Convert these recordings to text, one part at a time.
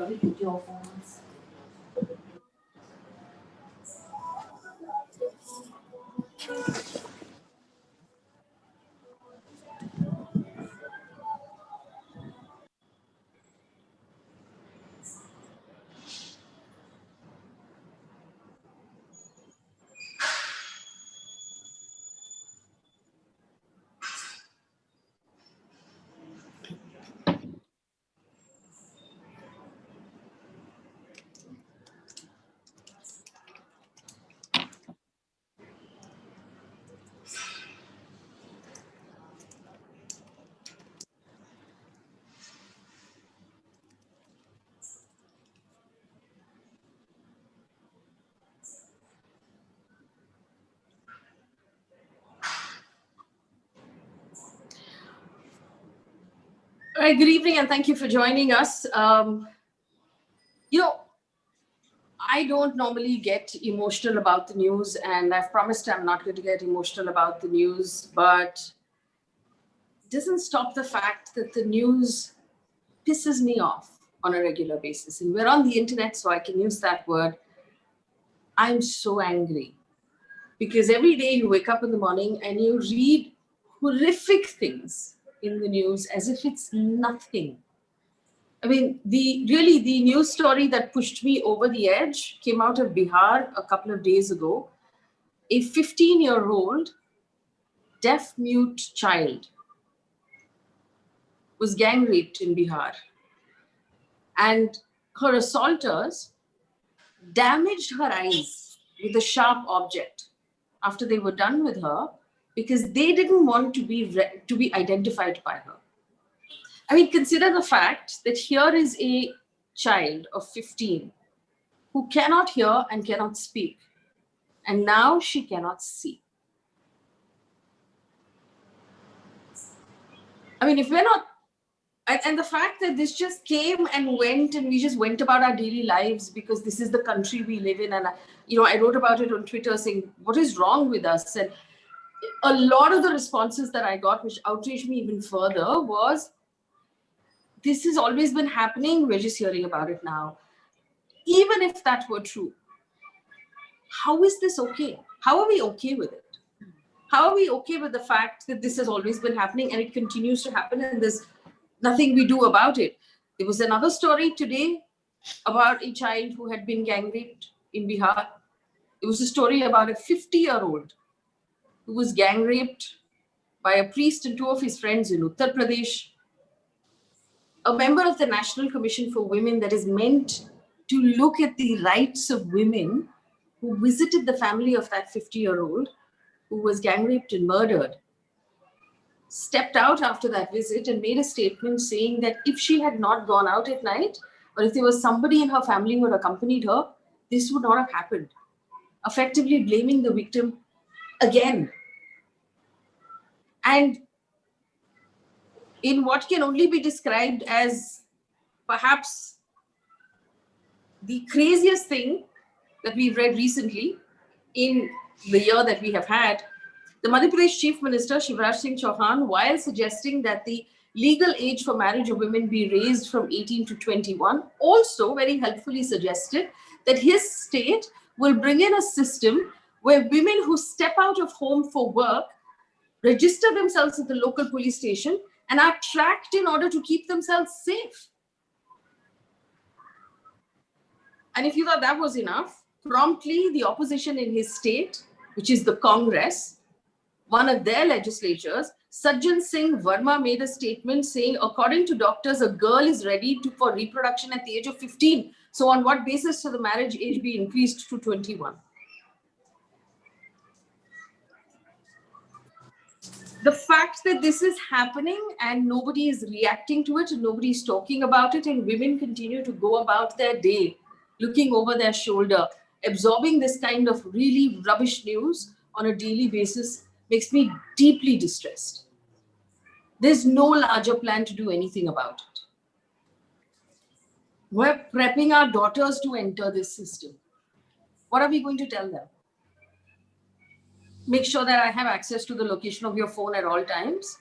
Sorry, put your phones. All right, good evening and thank you for joining us. I don't normally get emotional about the news, and I've promised I'm not going to get emotional about the news, but it doesn't stop the fact that the news pisses me off on a regular basis. And we're on the internet, so I can use that word. I'm so angry because every day you wake up in the morning and you read horrific things in the news as if it's nothing. I mean, the news story that pushed me over the edge came out of Bihar a couple of days ago. A 15-year-old deaf-mute child was gang raped in Bihar. And her assaulters damaged her eyes with a sharp object after they were done with her because they didn't want to be identified by her. I mean, consider the fact that here is a child of 15 who cannot hear and cannot speak, and now she cannot see. I mean, if we're not, and the fact that this just came and went and we just went about our daily lives because this is the country we live in. And, I wrote about it on Twitter saying, what is wrong with us? And a lot of the responses that I got, which outraged me even further, was, this has always been happening. We're just hearing about it now. Even if that were true, how is this okay? How are we okay with it? How are we okay with the fact that this has always been happening and it continues to happen and there's nothing we do about it? There was another story today about a child who had been gang raped in Bihar. It was a story about a 50-year-old who was gang raped by a priest and two of his friends in Uttar Pradesh. A member of the National Commission for Women that is meant to look at the rights of women who visited the family of that 50-year-old who was gang raped and murdered, stepped out after that visit and made a statement saying that if she had not gone out at night, or if there was somebody in her family who had accompanied her, this would not have happened, effectively blaming the victim again. And in what can only be described as perhaps the craziest thing that we've read recently in the year that we have had, the Madhya Pradesh Chief Minister, Shivraj Singh Chouhan, while suggesting that the legal age for marriage of women be raised from 18 to 21, also very helpfully suggested that his state will bring in a system where women who step out of home for work register themselves at the local police station and are tracked in order to keep themselves safe. And if you thought that was enough, promptly the opposition in his state, which is the Congress, one of their legislatures, Sajjan Singh Verma, made a statement saying, according to doctors, a girl is ready for reproduction at the age of 15. So on what basis should the marriage age be increased to 21? The fact that this is happening and nobody is reacting to it and nobody is talking about it, and women continue to go about their day looking over their shoulder, absorbing this kind of really rubbish news on a daily basis, makes me deeply distressed. There's no larger plan to do anything about it. We're prepping our daughters to enter this system. What are we going to tell them? Make sure that I have access to the location of your phone at all times.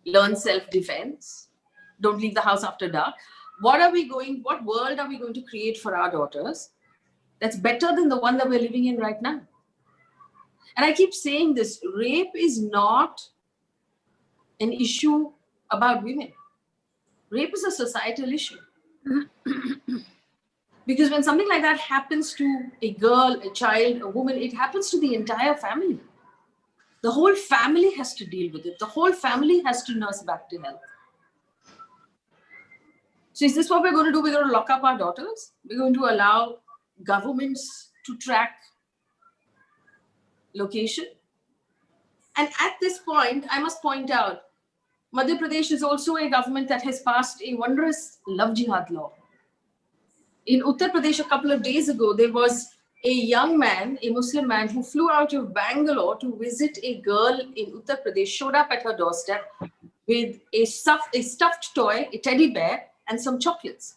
Learn self-defense. Don't leave the house after dark. what world are we going to create for our daughters that's better than the one that we're living in right now? And I keep saying this, rape is not an issue about women. Rape is a societal issue. Because when something like that happens to a girl, a child, a woman, it happens to the entire family. The whole family has to deal with it. The whole family has to nurse back to health. So is this what we're going to do? We're going to lock up our daughters? We're going to allow governments to track location? And at this point, I must point out, Madhya Pradesh is also a government that has passed a wondrous love jihad law. In Uttar Pradesh, a couple of days ago, there was a young man, a Muslim man, who flew out of Bangalore to visit a girl in Uttar Pradesh, showed up at her doorstep with a stuffed toy, a teddy bear, and some chocolates.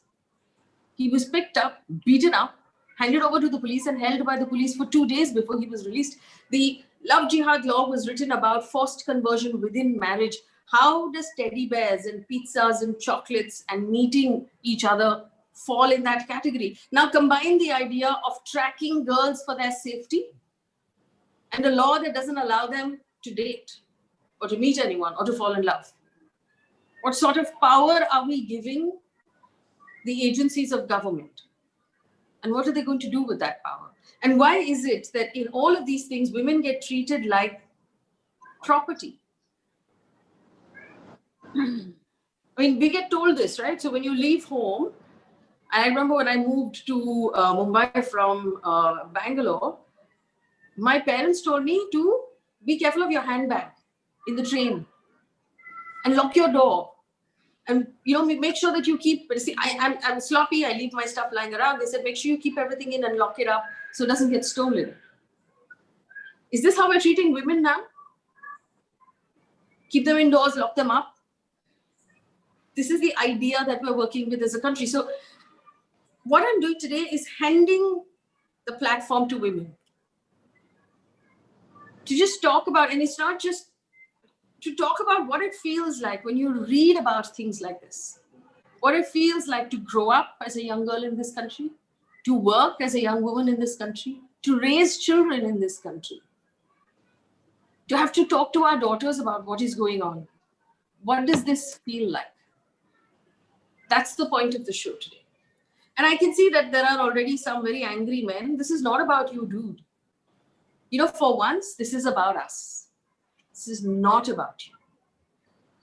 He was picked up, beaten up, handed over to the police, and held by the police for 2 days before he was released. The love jihad law was written about forced conversion within marriage. How does teddy bears and pizzas and chocolates and meeting each other fall in that category? Now combine the idea of tracking girls for their safety and a law that doesn't allow them to date or to meet anyone or to fall in love. What sort of power are we giving the agencies of government? And what are they going to do with that power? And why is it that in all of these things, women get treated like property? I mean, we get told this, right? So when you leave home, and I remember when I moved to Mumbai from Bangalore, my parents told me to be careful of your handbag in the train and lock your door. And make sure that you keep. See, I'm sloppy. I leave my stuff lying around. They said make sure you keep everything in and lock it up so it doesn't get stolen. Is this how we're treating women now? Keep them indoors, lock them up. This is the idea that we're working with as a country. So what I'm doing today is handing the platform to women to just talk about, and it's not just to talk about what it feels like when you read about things like this, what it feels like to grow up as a young girl in this country, to work as a young woman in this country, to raise children in this country, to have to talk to our daughters about what is going on. What does this feel like? That's the point of the show today. And I can see that there are already some very angry men. This is not about you, dude. For once, this is about us. This is not about you.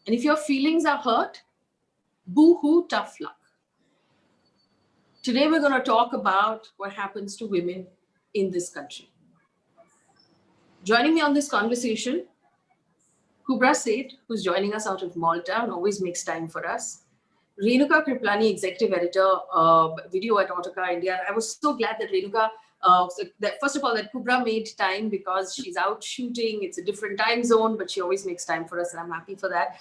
And if your feelings are hurt, boo-hoo, tough luck. Today, we're going to talk about what happens to women in this country. Joining me on this conversation, Kubra Seth, who's joining us out of Malta and always makes time for us. Renuka Kriplani, Executive Editor, Video at Autocar India. I was so glad that Renuka, first of all, that Kubra made time because she's out shooting. It's a different time zone, but she always makes time for us, and I'm happy for that.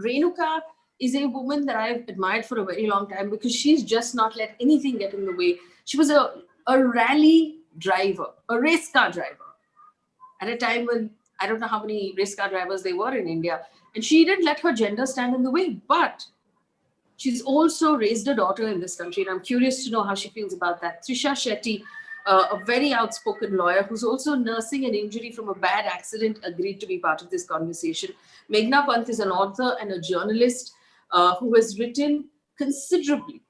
Renuka is a woman that I've admired for a very long time because she's just not let anything get in the way. She was a rally driver, a race car driver, at a time when I don't know how many race car drivers there were in India. And she didn't let her gender stand in the way, but she's also raised a daughter in this country, and I'm curious to know how she feels about that. Trisha Shetty, a very outspoken lawyer who's also nursing an injury from a bad accident, agreed to be part of this conversation. Meghna Pant is an author and a journalist who has written considerably.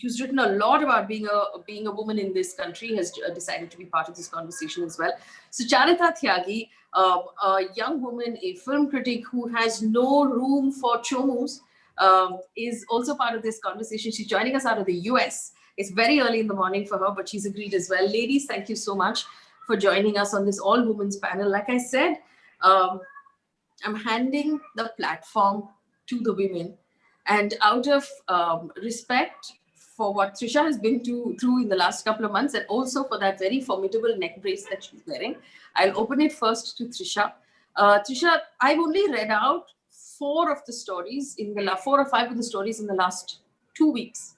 Who's written a lot about being a woman in this country, has decided to be part of this conversation as well. Sucharita Tyagi, a young woman, a film critic who has no room for chomus, is also part of this conversation. She's joining us out of the US. It's very early in the morning for her, but she's agreed as well. Ladies, thank you so much for joining us on this all-women's panel. Like I said, I'm handing the platform to the women. And out of respect for what Trisha has been through in the last couple of months, and also for that very formidable neck brace that she's wearing, I'll open it first to Trisha. Trisha, I've only read out 4 or 5 of the stories in the last 2 weeks.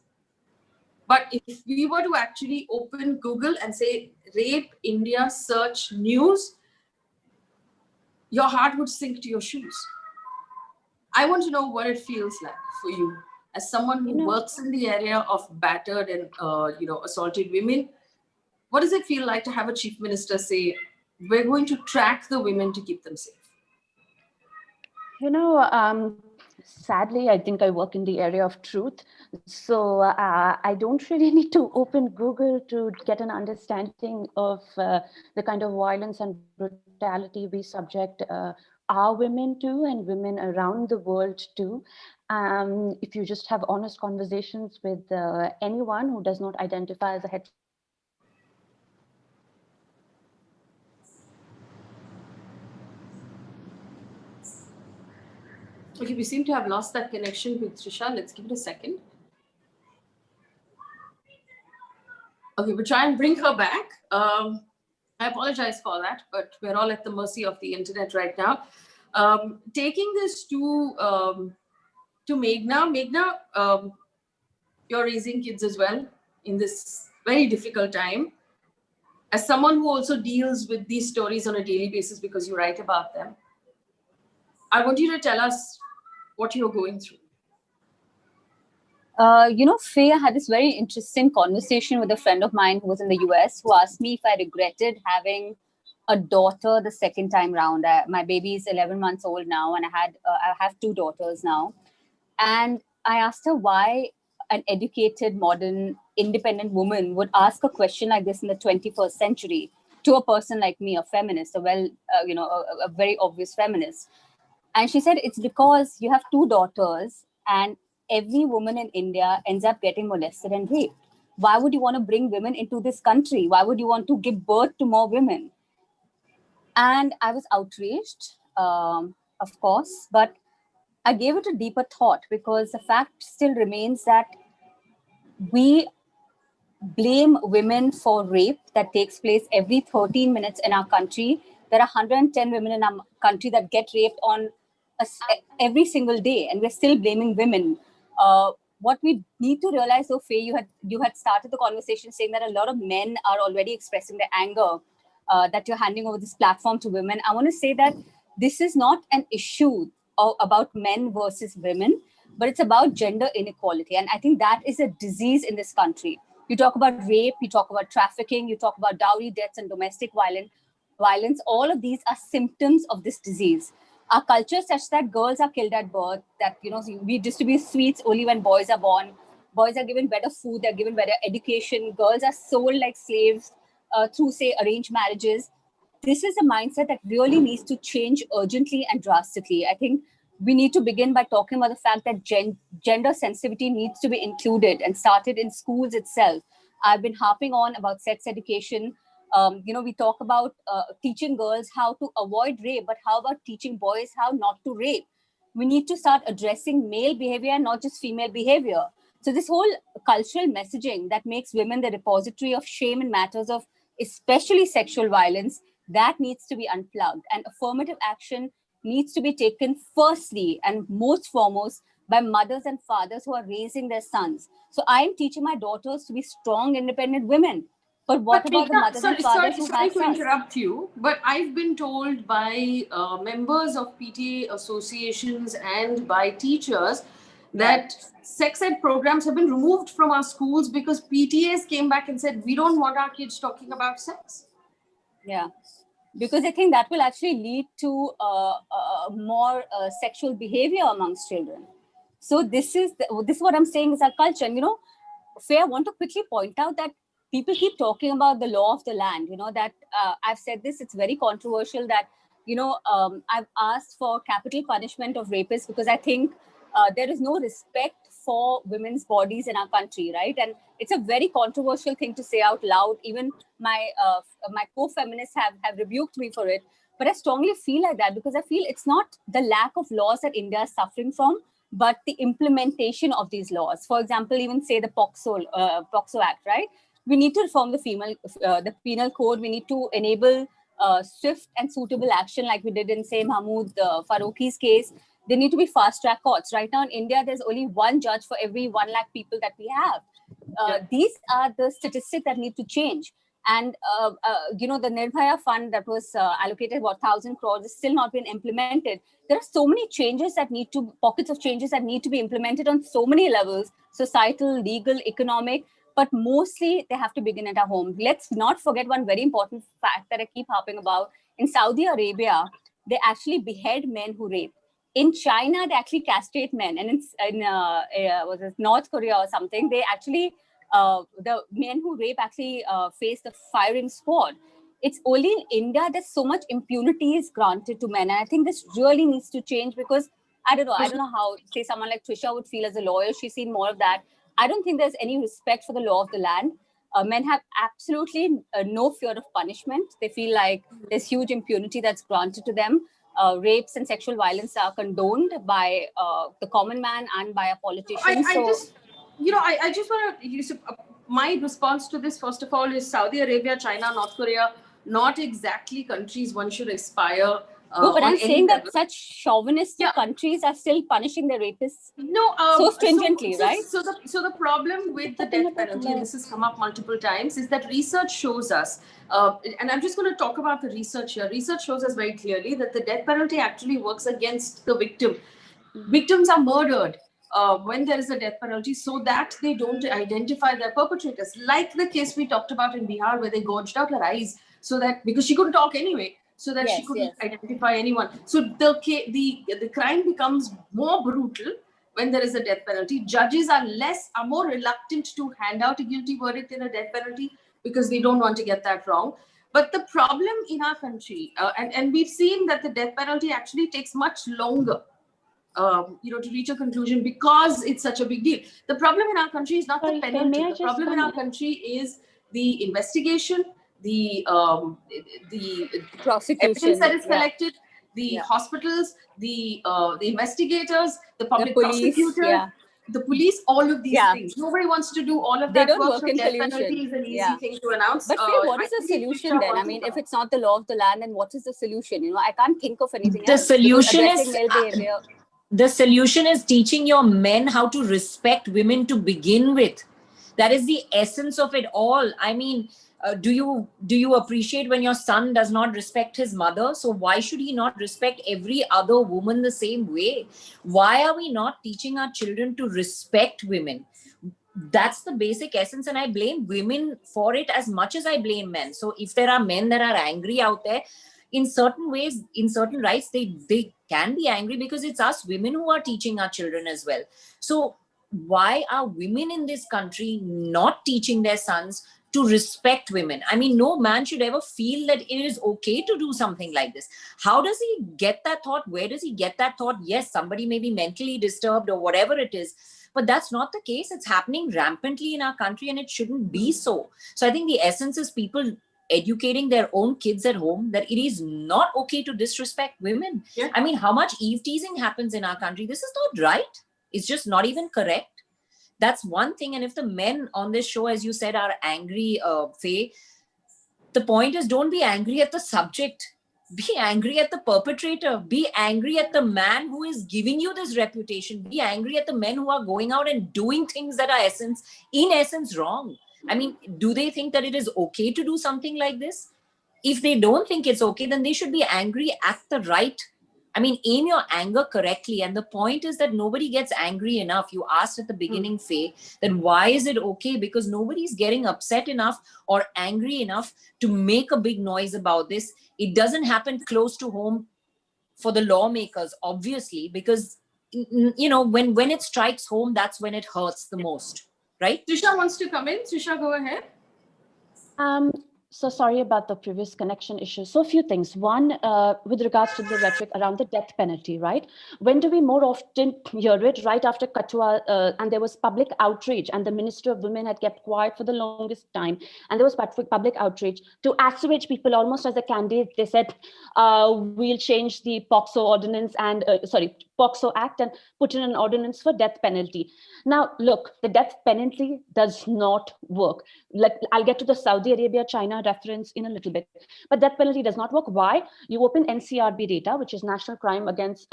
But if we were to actually open Google and say rape India search news, your heart would sink to your shoes. I want to know what it feels like for you as someone who works in the area of battered and assaulted women, what does it feel like to have a chief minister say, we're going to track the women to keep them safe? Sadly, I think I work in the area of truth. So I don't really need to open Google to get an understanding of the kind of violence and brutality we subject our women to and women around the world to. If you just have honest conversations with anyone who does not identify as a heterosexual male, Okay, we seem to have lost that connection with Trisha. Let's give it a second. Okay, we'll try and bring her back. I apologize for that, but we're all at the mercy of the internet right now. Taking this to Meghna. Meghna, you're raising kids as well in this very difficult time. As someone who also deals with these stories on a daily basis because you write about them, I want you to tell us what you're going through. Faye, I had this very interesting conversation with a friend of mine who was in the US who asked me if I regretted having a daughter the second time round. My baby is 11 months old now, and I have two daughters now. And I asked her why an educated, modern, independent woman would ask a question like this in the 21st century to a person like me, a feminist, a very obvious feminist. And she said, it's because you have two daughters and every woman in India ends up getting molested and raped. Why would you want to bring women into this country? Why would you want to give birth to more women? And I was outraged, of course, but I gave it a deeper thought because the fact still remains that we blame women for rape that takes place every 13 minutes in our country. There are 110 women in our country that get raped on every single day, and we're still blaming women. What we need to realize, though, Faye, you had started the conversation saying that a lot of men are already expressing their anger that you're handing over this platform to women. I want to say that this is not an issue about men versus women, but it's about gender inequality. And I think that is a disease in this country. You talk about rape, you talk about trafficking, you talk about dowry deaths and domestic violence. All of these are symptoms of this disease. Our culture is such that girls are killed at birth, that, we distribute sweets only when boys are born. Boys are given better food, they're given better education. Girls are sold like slaves through, say, arranged marriages. This is a mindset that really needs to change urgently and drastically. I think we need to begin by talking about the fact that gender sensitivity needs to be included and started in schools itself. I've been harping on about sex education. We talk about teaching girls how to avoid rape, but how about teaching boys how not to rape? We need to start addressing male behavior and not just female behavior. So this whole cultural messaging that makes women the repository of shame in matters of especially sexual violence, that needs to be unplugged. And affirmative action needs to be taken firstly and most foremost by mothers and fathers who are raising their sons. So I am teaching my daughters to be strong, independent women. But what about the mothers and fathers who have Sorry to interrupt you, but I've been told by members of PTA associations and by teachers that sex ed programs have been removed from our schools because PTAs came back and said, we don't want our kids talking about sex. Yeah, because I think that will actually lead to more sexual behavior amongst children. So this is what I'm saying is our culture. And, Faye, I want to quickly point out that people keep talking about the law of the land, that I've said this, it's very controversial that, I've asked for capital punishment of rapists because I think there is no respect for women's bodies in our country, right? And it's a very controversial thing to say out loud. Even my co-feminists have rebuked me for it. But I strongly feel like that because I feel it's not the lack of laws that India is suffering from, but the implementation of these laws. For example, even say the POXO Act, right? We need to reform the penal code. We need to enable swift and suitable action like we did in, say, Mahmood Farouqi's case. There need to be fast track courts. Right now in India, there's only one judge for every 1 lakh people that we have. These are the statistics that need to change. And the Nirbhaya fund that was allocated, what, 1,000 crores, is still not been implemented. There are so many pockets of changes that need to be implemented on so many levels: societal, legal, economic. But mostly they have to begin at our home. Let's not forget one very important fact that I keep harping about. In Saudi Arabia, they actually behead men who rape. In China, they actually castrate men. And in was it North Korea or something, they actually, the men who rape actually face the firing squad. It's only in India that so much impunity is granted to men. And I think this really needs to change, because I don't know how, say, someone like Trisha would feel as a lawyer. She's seen more of that. I don't think there's any respect for the law of the land. Men have absolutely no fear of punishment. They feel like there's huge impunity that's granted to them. Rapes and sexual violence are condoned by the common man and by a politician. I just want to use my response to this, first of all, is Saudi Arabia, China, North Korea, not exactly countries one should aspire. No, but I'm saying that such chauvinistic countries are still punishing their rapists so stringently, right? So the problem with the death penalty, and this has come up multiple times, is that research shows us, and I'm just going to talk about the research here. Research shows us very clearly that the death penalty actually works against the victim. Victims are murdered when there is a death penalty, so that they don't identify their perpetrators. Like the case we talked about in Bihar, where they gouged out her eyes, so that, because she couldn't talk anyway, so that she couldn't identify anyone. So the crime becomes more brutal when there is a death penalty. Judges are more reluctant to hand out a guilty verdict in a death penalty, because they don't want to get that wrong. But the problem in our country, and we've seen that the death penalty actually takes much longer to reach a conclusion, because it's such a big deal. The problem in our country is not the penalty. The problem in our country is the investigation, the prosecution, evidence that is collected, the hospitals, the investigators, the public prosecutor, the police, all of these things. Nobody wants to do all of that. They don't work. work in Death collusion. Penalty is an easy thing to announce. But Faye, what is the solution then? I mean, if it's not the law of the land, then what is the solution? I can't think of anything else. The solution is teaching your men how to respect women to begin with. That is the essence of it all. I mean, do you appreciate when your son does not respect his mother? So why should he not respect every other woman the same way? Why are we not teaching our children to respect women? That's the basic essence, and I blame women for it as much as I blame men. So if there are men that are angry out there, in certain ways, in certain rights, they can be angry, because it's us women who are teaching our children as well. So why are women in this country not teaching their sons to respect women? I mean, no man should ever feel that it is okay to do something like this. How does he get that thought? Where does he get that thought? Yes, somebody may be mentally disturbed or whatever it is, but that's not the case. It's happening rampantly in our country, and it shouldn't be so. So I think the essence is people educating their own kids at home that it is not okay to disrespect women. Yeah. I mean, how much eve teasing happens in our country? This is not right. It's just not even correct. That's one thing. And if the men on this show, as you said, are angry, Faye, the point is, don't be angry at the subject. Be angry at the perpetrator. Be angry at the man who is giving you this reputation. Be angry at the men who are going out and doing things that are in essence wrong. I mean, do they think that it is okay to do something like this? If they don't think it's okay, then they should be angry at the right. I mean, aim your anger correctly. And the point is that nobody gets angry enough. You asked at the beginning, Faye, that why is it okay? Because nobody's getting upset enough or angry enough to make a big noise about this. It doesn't happen close to home for the lawmakers, obviously, because, when it strikes home, that's when it hurts the most. Right? Trisha wants to come in. Trisha, go ahead. So sorry about the previous connection issue. So a few things. One, with regards to the rhetoric around the death penalty, right? When do we more often hear it? Right after Kathua, and there was public outrage, and the Minister of Women had kept quiet for the longest time. And there was public outrage to assuage people almost as a candidate. They said, we'll change the POXO ordinance and, POXO Act and put in an ordinance for death penalty. Now, look, the death penalty does not work. I'll get to the Saudi Arabia, China reference in a little bit, but death penalty does not work. Why? You open NCRB data, which is National Crime Records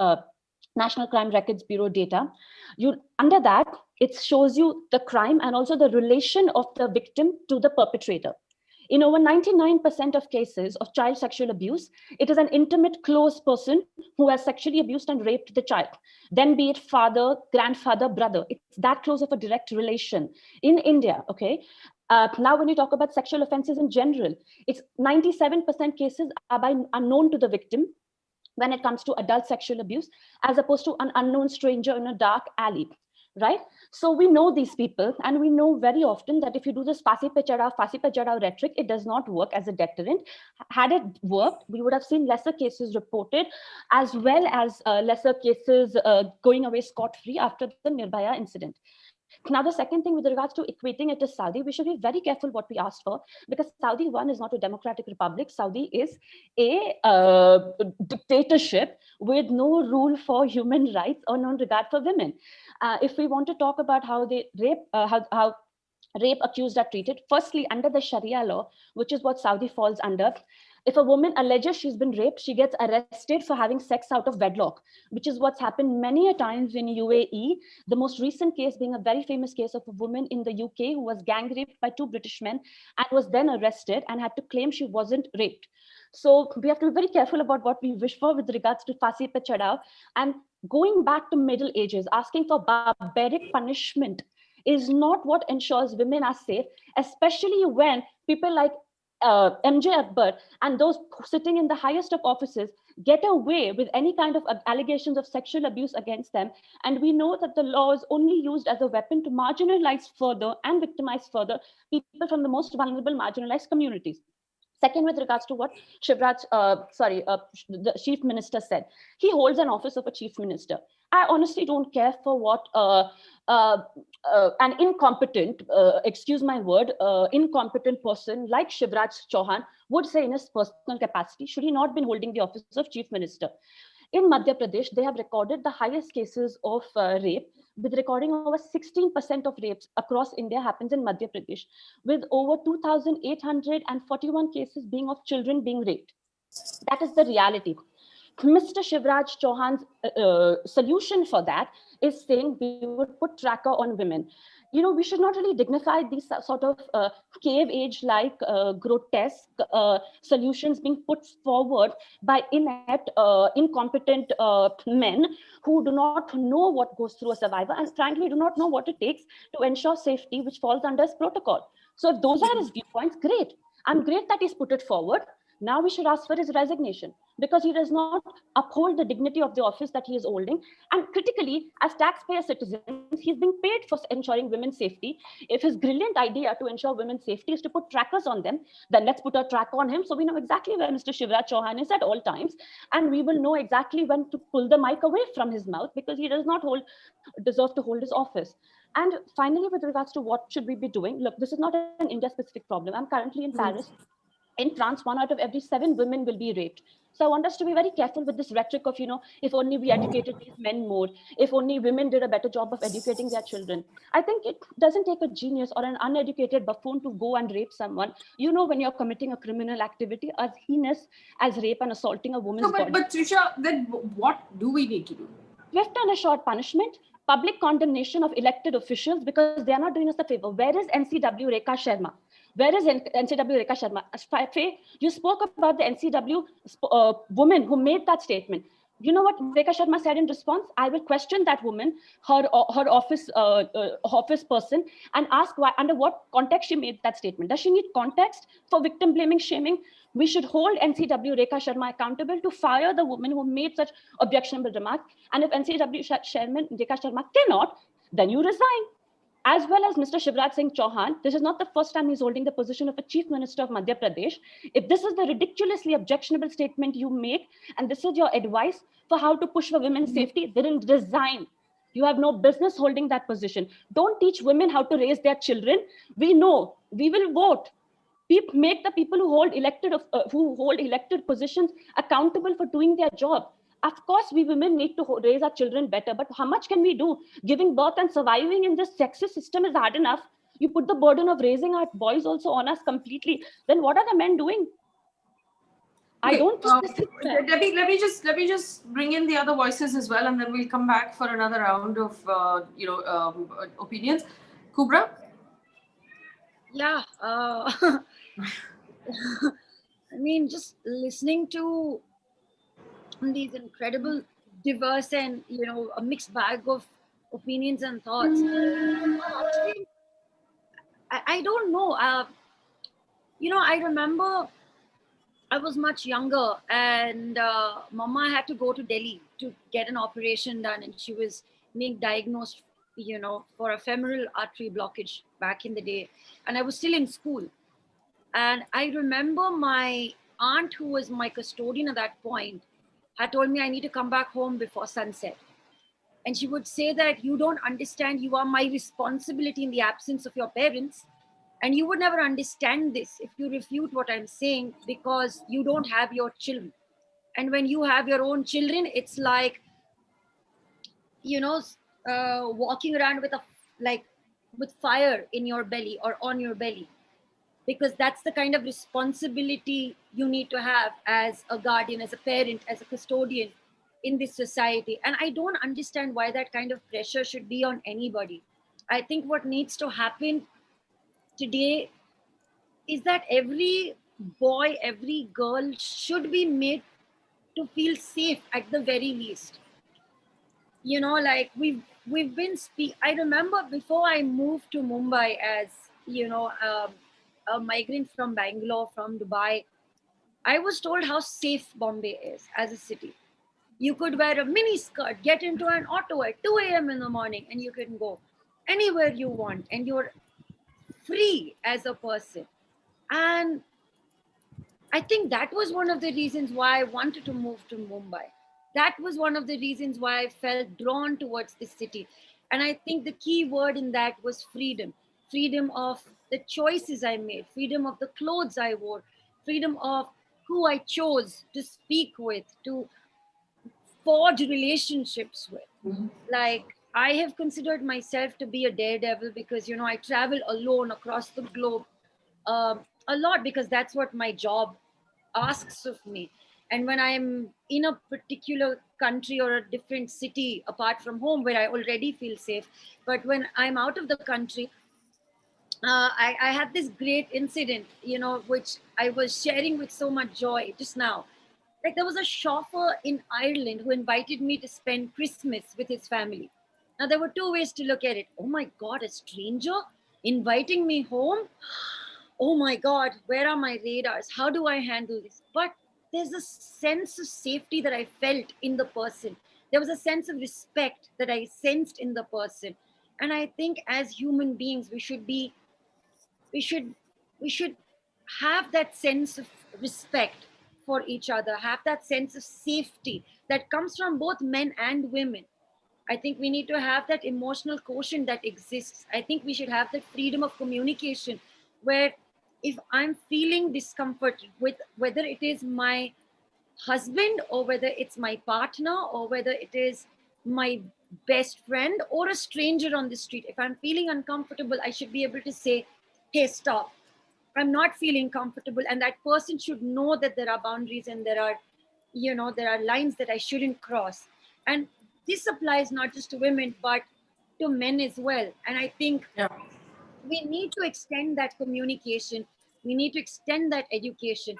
Bureau data. Under that, it shows you the crime and also the relation of the victim to the perpetrator. In over 99% of cases of child sexual abuse, it is an intimate, close person who has sexually abused and raped the child. Then be it father, grandfather, brother. It's that close of a direct relation. In India, okay? Now, when you talk about sexual offenses in general, it's 97% cases are known to the victim when it comes to adult sexual abuse, as opposed to an unknown stranger in a dark alley, right? So we know these people, and we know very often that if you do this Fasi pe chadao rhetoric, it does not work as a deterrent. Had it worked, we would have seen lesser cases reported, as well as lesser cases going away scot-free after the Nirbhaya incident. Now, the second thing with regards to equating it to Saudi, we should be very careful what we ask for, because Saudi, one, is not a democratic republic. Saudi is a dictatorship with no rule for human rights or no regard for women. If we want to talk about how they rape, how rape accused are treated, firstly, under the Sharia law, which is what Saudi falls under, if a woman alleges she's been raped, she gets arrested for having sex out of wedlock, which is what's happened many a times in UAE. The most recent case being a very famous case of a woman in the UK who was gang raped by 2 British men and was then arrested and had to claim she wasn't raped. So we have to be very careful about what we wish for with regards to Fasi pe chadao. And going back to Middle Ages, asking for barbaric punishment is not what ensures women are safe, especially when people like MJ Akbar and those sitting in the highest of offices get away with any kind of allegations of sexual abuse against them. And we know that the law is only used as a weapon to marginalize further and victimize further people from the most vulnerable marginalized communities. Second, with regards to what the chief minister said, he holds an office of a chief minister. I honestly don't care for what an incompetent, excuse my word, incompetent person like Shivraj Chouhan would say in his personal capacity, should he not been holding the office of chief minister. In Madhya Pradesh, they have recorded the highest cases of rape, with recording over 16% of rapes across India happens in Madhya Pradesh, with over 2,841 cases being of children being raped. That is the reality. Mr. Shivraj Chouhan's solution for that is saying we would put tracker on women. You know, we should not really dignify these sort of cave age-like grotesque solutions being put forward by inept, incompetent men who do not know what goes through a survivor and frankly do not know what it takes to ensure safety, which falls under his protocol. So if those are his viewpoints, great. I'm great that he's put it forward. Now we should ask for his resignation, because he does not uphold the dignity of the office that he is holding. And critically, as taxpayer citizens, he's being paid for ensuring women's safety. If his brilliant idea to ensure women's safety is to put trackers on them, then let's put a tracker on him so we know exactly where Mr. Shivraj Chouhan is at all times. And we will know exactly when to pull the mic away from his mouth, because he does not deserve to hold his office. And finally, with regards to what should we be doing, look, this is not an India-specific problem. I'm currently in Paris. In France, 1 out of every 7 women will be raped. So I want us to be very careful with this rhetoric of, you know, if only we educated these men more, if only women did a better job of educating their children. I think it doesn't take a genius or an uneducated buffoon to go and rape someone. You know, when you're committing a criminal activity as heinous as rape and assaulting a woman's body. But Trisha, then what do we need to do? Swift and assured punishment, public condemnation of elected officials, because they are not doing us a favor. Where is NCW Rekha Sharma? Where is NCW Rekha Sharma? Faye, you spoke about the NCW woman who made that statement. You know what Rekha Sharma said in response? I will question that woman, her office person, and ask why, under what context she made that statement. Does she need context for victim blaming, shaming? We should hold NCW Rekha Sharma accountable to fire the woman who made such objectionable remarks. And if NCW Chairman Rekha Sharma cannot, then you resign. As well as Mr. Shivraj Singh Chouhan, this is not the first time he's holding the position of a chief minister of Madhya Pradesh. If this is the ridiculously objectionable statement you make, and this is your advice for how to push for women's safety, then resign. You have no business holding that position. Don't teach women how to raise their children. We know, we will vote. Make the people who hold elected positions accountable for doing their job. Of course, we women need to raise our children better, but how much can we do? Giving birth and surviving in this sexist system is hard enough. You put the burden of raising our boys also on us completely. Then what are the men doing? Okay, I don't think this is fair. Let me just bring in the other voices as well, and then we'll come back for another round of opinions. Kubra? Yeah. I mean, just listening to these incredible, diverse, and a mixed bag of opinions and thoughts. Actually, I don't know. I remember I was much younger, and Mama had to go to Delhi to get an operation done, and she was being diagnosed, for a femoral artery blockage back in the day, and I was still in school. And I remember my aunt, who was my custodian at that point, had told me I need to come back home before sunset. And she would say that you don't understand, you are my responsibility in the absence of your parents. And you would never understand this if you refute what I'm saying because you don't have your children. And when you have your own children, it's like, you know, walking around with with fire in your belly or on your belly, because that's the kind of responsibility you need to have as a guardian, as a parent, as a custodian in this society. And I don't understand why that kind of pressure should be on anybody. I think what needs to happen today is that every boy, every girl should be made to feel safe at the very least. Like we've been I remember before I moved to Mumbai as a migrant from Bangalore, from Dubai, I was told how safe Bombay is as a city. You could wear a mini skirt, get into an auto at 2 a.m. in the morning, and you can go anywhere you want, and you're free as a person. And I think that was one of the reasons why I wanted to move to Mumbai. That was one of the reasons why I felt drawn towards this city. And I think the key word in that was freedom. Freedom of the choices I made, freedom of the clothes I wore, freedom of who I chose to speak with, to forge relationships with. Like, I have considered myself to be a daredevil because, I travel alone across the globe a lot because that's what my job asks of me. And when I'm in a particular country or a different city apart from home where I already feel safe, but when I'm out of the country, I had this great incident, which I was sharing with so much joy just now. Like, there was a chauffeur in Ireland who invited me to spend Christmas with his family. Now, there were two ways to look at it. Oh my God, a stranger inviting me home? Oh my God, where are my radars? How do I handle this? But there's a sense of safety that I felt in the person. There was a sense of respect that I sensed in the person. And I think as human beings, we should, we should have that sense of respect for each other, have that sense of safety that comes from both men and women. I think we need to have that emotional quotient that exists. I think we should have that freedom of communication where if I'm feeling discomfort with whether it is my husband or whether it's my partner or whether it is my best friend or a stranger on the street, if I'm feeling uncomfortable, I should be able to say, hey, stop. I'm not feeling comfortable. And that person should know that there are boundaries and there are lines that I shouldn't cross. And this applies not just to women, but to men as well. And I think we need to extend that communication. We need to extend that education.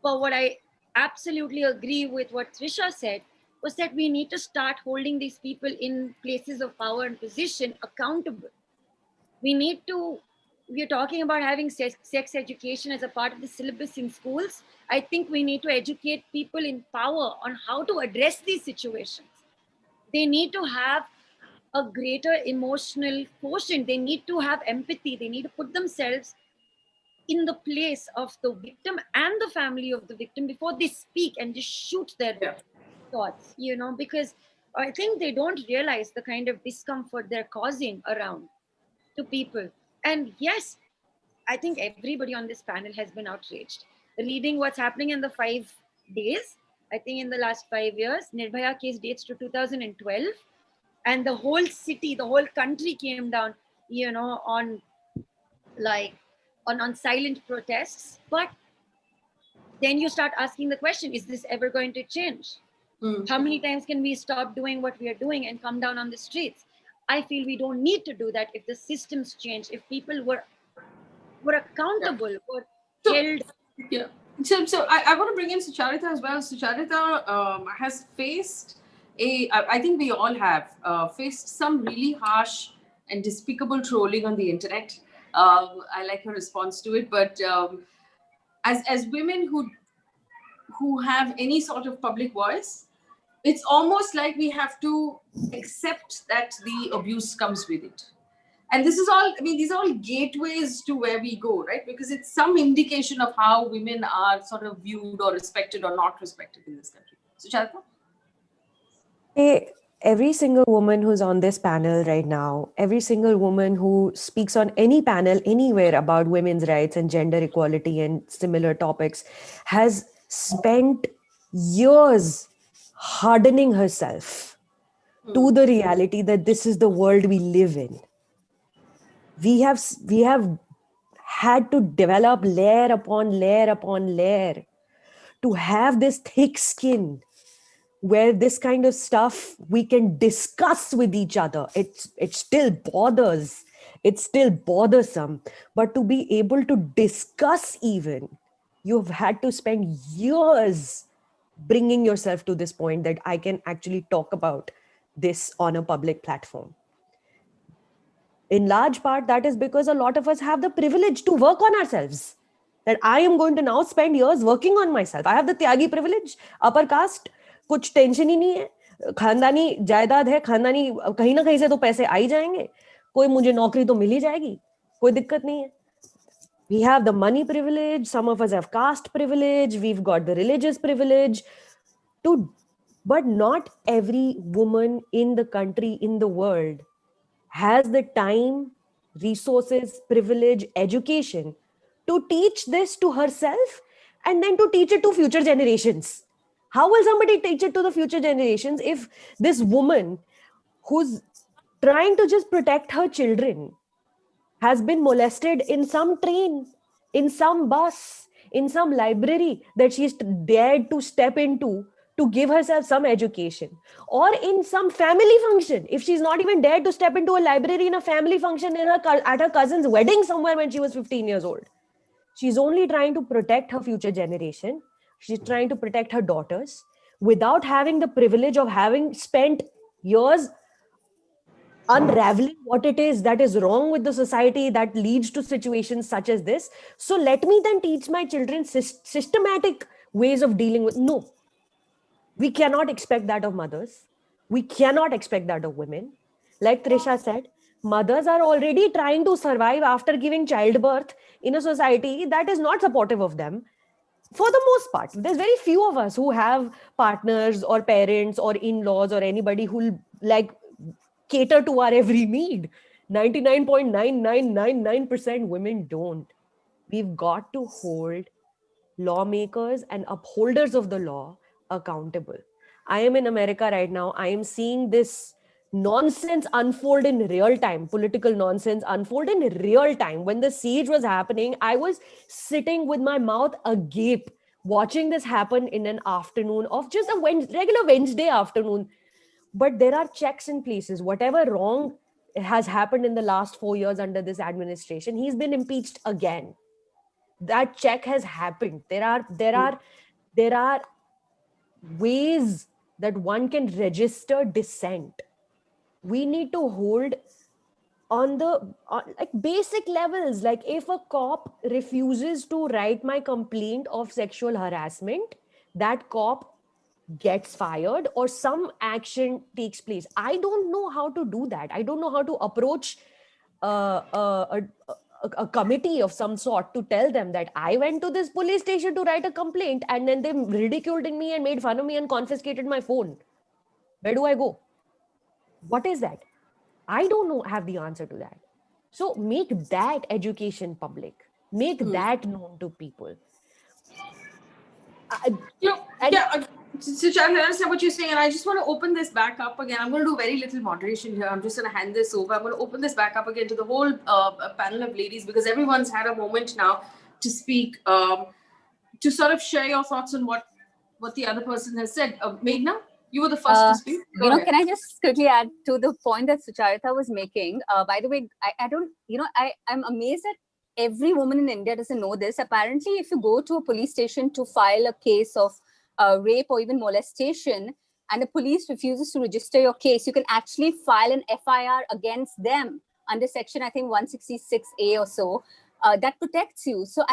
But what I absolutely agree with what Trisha said was that we need to start holding these people in places of power and position accountable. We need to, we're talking about having sex education as a part of the syllabus in schools. I think we need to educate people in power on how to address these situations. They need to have a greater emotional quotient. They need to have empathy. They need to put themselves in the place of the victim and the family of the victim before they speak and just shoot their thoughts, because I think they don't realize the kind of discomfort they're causing around to people. And yes, I think everybody on this panel has been outraged. Reading what's happening in the 5 days, I think in the last 5 years, Nirbhaya case dates to 2012. And the whole city, the whole country came down, on like on silent protests. But then you start asking the question, is this ever going to change? How many times can we stop doing what we are doing and come down on the streets? I feel we don't need to do that if the systems change, if people were accountable, held. Yeah. So I want to bring in Sucharita as well. Sucharita has faced I think we all have faced some really harsh and despicable trolling on the internet. I like her response to it, but as women who have any sort of public voice, it's almost like we have to accept that the abuse comes with it. And this is all, I mean, these are all gateways to where we go, right? Because it's some indication of how women are sort of viewed or respected or not respected in this country. Sucharita? Hey, every single woman who's on this panel right now, every single woman who speaks on any panel anywhere about women's rights and gender equality and similar topics has spent years hardening herself to the reality that this is the world we live in. We have had to develop layer upon layer upon layer to have this thick skin where this kind of stuff we can discuss with each other. It still bothers, it's still bothersome, but to be able to discuss, even you've had to spend years bringing yourself to this point that I can actually talk about this on a public platform. In large part, that is because a lot of us have the privilege to work on ourselves. That I am going to now spend years working on myself. I have the Tyagi privilege, upper caste, कुछ tension ही नहीं है, खानदानी जायदाद है, खानदानी कहीं ना कहीं से तो पैसे आ ही जाएंगे, कोई मुझे नौकरी तो मिल ही जाएगी, कोई दिक्कत नहीं है. We have the money privilege, some of us have caste privilege, we've got the religious privilege, but not every woman in the country, in the world, has the time, resources, privilege, education to teach this to herself and then to teach it to future generations. How will somebody teach it to the future generations if this woman who's trying to just protect her children has been molested in some train, in some bus, in some library that she's dared to step into to give herself some education, or in some family function, if she's not even dared to step into a library in a family function at her cousin's wedding somewhere when she was 15 years old. She's only trying to protect her future generation. She's trying to protect her daughters without having the privilege of having spent years unraveling what it is that is wrong with the society that leads to situations such as this. So let me then teach my children systematic ways of dealing with. No, we cannot expect that of mothers. We cannot expect that of women. Like Trisha said, mothers are already trying to survive after giving childbirth in a society that is not supportive of them. For the most part, there's very few of us who have partners or parents or in-laws or anybody who'll like cater to our every need. 99.9999% women don't. We've got to hold lawmakers and upholders of the law accountable. I am in America right now. I am seeing this nonsense unfold in real time, political nonsense unfold in real time. When the siege was happening, I was sitting with my mouth agape, watching this happen in an afternoon of just a regular Wednesday afternoon. But there are checks in places. Whatever wrong has happened in the last 4 years under this administration, he's been impeached again. That check has happened. There are ways that one can register dissent. We need to hold on like basic levels. Like if a cop refuses to write my complaint of sexual harassment, that cop gets fired or some action takes place. I don't know how to do that. I don't know how to approach a committee of some sort to tell them that I went to this police station to write a complaint and then they ridiculed me and made fun of me and confiscated my phone. Where do I go? What is that? I don't know, have the answer to that. So make that education public. Make that known to people. So I understand what you're saying, and I just want to open this back up again. I'm going to do very little moderation here. I'm just going to hand this over. I'm going to open this back up again to the whole panel of ladies, because everyone's had a moment now to speak, to sort of share your thoughts on what the other person has said. Meghna, you were the first to speak. Can I just quickly add to the point that Sucharita was making? By the way, I'm amazed at every woman in India doesn't know this. Apparently, if you go to a police station to file a case of rape or even molestation, and the police refuses to register your case, you can actually file an FIR against them under section, I think 166A or so, that protects you. So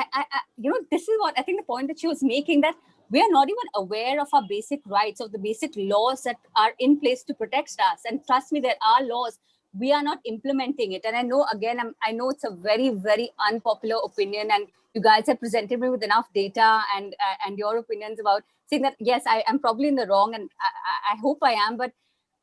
this is what I think the point that she was making, that we are not even aware of our basic rights, of the basic laws that are in place to protect us. And trust me, there are laws. We are not implementing it. And I know, again, I know it's a very, very unpopular opinion, and you guys have presented me with enough data and your opinions about saying that, yes, I am probably in the wrong, and I hope I am, but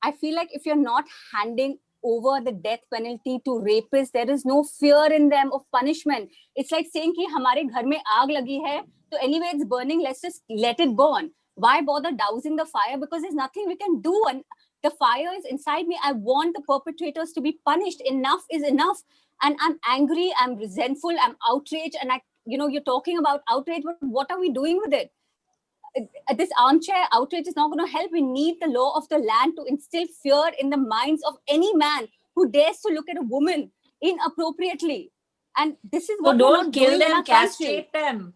I feel like if you're not handing over the death penalty to rapists, there is no fear in them of punishment. It's like saying कि हमारे घर में आग लगी है, so anyway it's burning, let's just let it burn. Why bother dousing the fire? Because there's nothing we can do, and the fire is inside me. I want the perpetrators to be punished. Enough is enough. And I'm angry, I'm resentful, I'm outraged, and you're talking about outrage, but what are we doing with it? This armchair outrage is not going to help. We need the law of the land to instill fear in the minds of any man who dares to look at a woman inappropriately. And this is what So don't kill them, castrate them.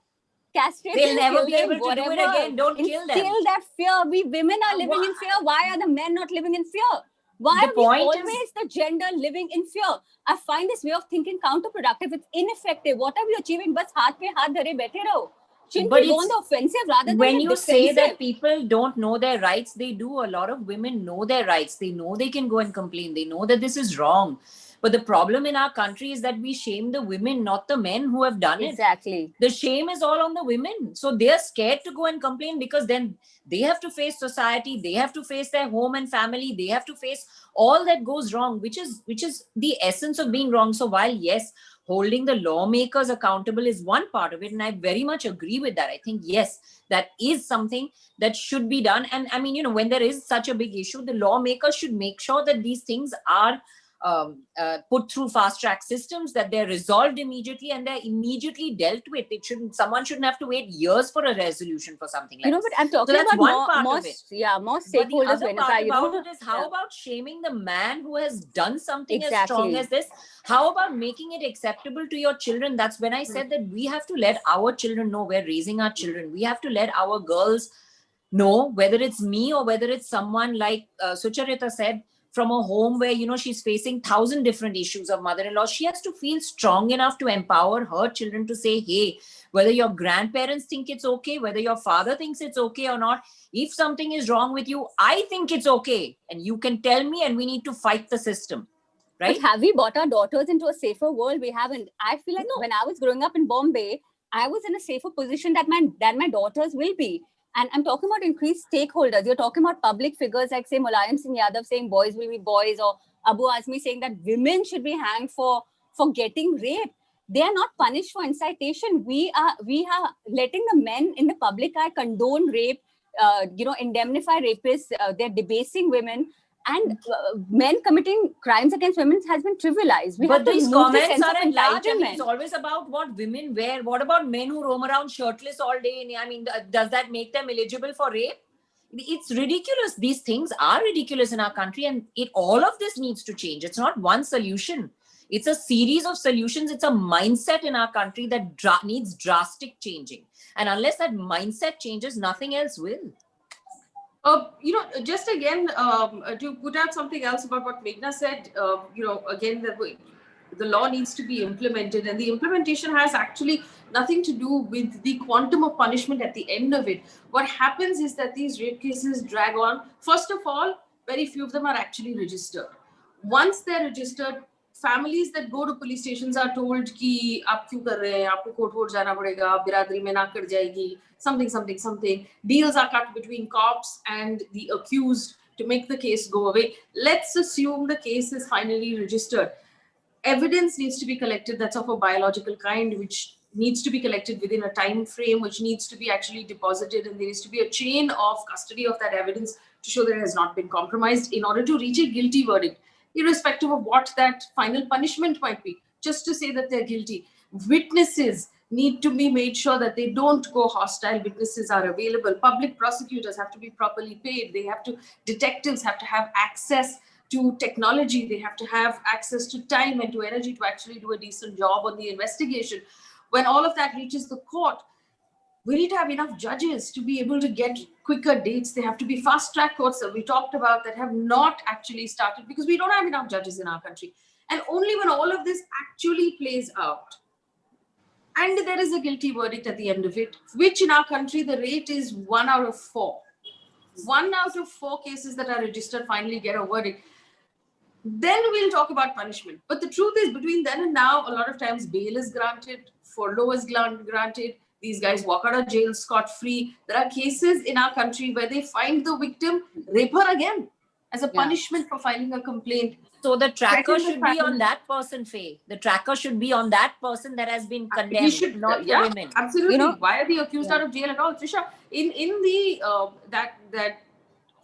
Castrate They'll them, never be them, able to whatever. do it again. Don't kill them. Instill that fear. We women are living in fear. Why are the men not living in fear? Why are we always the gender living in fear? I find this way of thinking counterproductive. It's ineffective. What are we achieving? Bas haath pe haath dhare baithe raho. Shouldn't we go on the offensive rather than when the you defensive? say that people don't know their rights, they do. A lot of women know their rights. They know they can go and complain. They know that this is wrong. But the problem in our country is that we shame the women, not the men who have done it. Exactly. The shame is all on the women. So they're scared to go and complain, because then they have to face society. They have to face their home and family. They have to face all that goes wrong, which is the essence of being wrong. So while, yes, holding the lawmakers accountable is one part of it, and I very much agree with that. I think, yes, that is something that should be done. And I mean, when there is such a big issue, the lawmakers should make sure that these things are put through fast track systems, that they're resolved immediately and they're immediately dealt with. Someone shouldn't have to wait years for a resolution for something like but I'm talking so that's about one part more of it. Yeah, more stakeholders. But the other part about it is, how about shaming the man who has done something as strong as this? How about making it acceptable to your children? That's when I said that we have to let our children know. We're raising our children. We have to let our girls know, whether it's me or whether it's someone like Sucharita said, from a home where, she's facing 1,000 different issues of mother-in-law. She has to feel strong enough to empower her children to say, hey, whether your grandparents think it's okay, whether your father thinks it's okay or not, if something is wrong with you, I think it's okay. And you can tell me, and we need to fight the system. Right? But have we brought our daughters into a safer world? We haven't. I feel like when I was growing up in Bombay, I was in a safer position that my daughters will be. And I'm talking about increased stakeholders. You're talking about public figures like, say, Mulayam Singh Yadav saying boys will be boys, or Abu Azmi saying that women should be hanged for getting raped. They are not punished for incitation. We are letting the men in the public eye condone rape, indemnify rapists. They're debasing women. And men committing crimes against women has been trivialized. But these comments are at large. I mean, it's always about what women wear. What about men who roam around shirtless all day? I mean, does that make them eligible for rape? It's ridiculous. These things are ridiculous in our country, and all of this needs to change. It's not one solution. It's a series of solutions. It's a mindset in our country that needs drastic changing. And unless that mindset changes, nothing else will. Just again, to put out something else about what Meghna said, again, the law needs to be implemented, and the implementation has actually nothing to do with the quantum of punishment at the end of it. What happens is that these rape cases drag on. First of all, very few of them are actually registered. Once they're registered, families that go to police stations are told कि आप क्यों कर रहे हैं, आपको court जाना पड़ेगा, बिरादरी में ना कट जाएगी, something. Deals are cut between cops and the accused to make the case go away. Let's assume the case is finally registered. Evidence needs to be collected that's of a biological kind, which needs to be collected within a time frame, which needs to be actually deposited, and there needs to be a chain of custody of that evidence to show that it has not been compromised in order to reach a guilty verdict, irrespective of what that final punishment might be, just to say that they're guilty. Witnesses need to be made sure that they don't go hostile. Witnesses are available. Public prosecutors have to be properly paid. Detectives have to have access to technology. They have to have access to time and to energy to actually do a decent job on the investigation. When all of that reaches the court, we need to have enough judges to be able to get quicker dates. They have to be fast track courts that we talked about that have not actually started because we don't have enough judges in our country. And only when all of this actually plays out and there is a guilty verdict at the end of it, which in our country, the rate is 1 out of 4. 1 out of 4 cases that are registered finally get a verdict. Then we'll talk about punishment. But the truth is, between then and now, a lot of times bail is granted, furlough is granted. These guys walk out of jail scot-free. There are cases in our country where they find the victim, rape her again as a punishment for filing a complaint. So the tracker should be on that person, Faye. The tracker should be on that person that has been condemned, not the women. Absolutely. Why are they accused out of jail at all? Trisha, in the that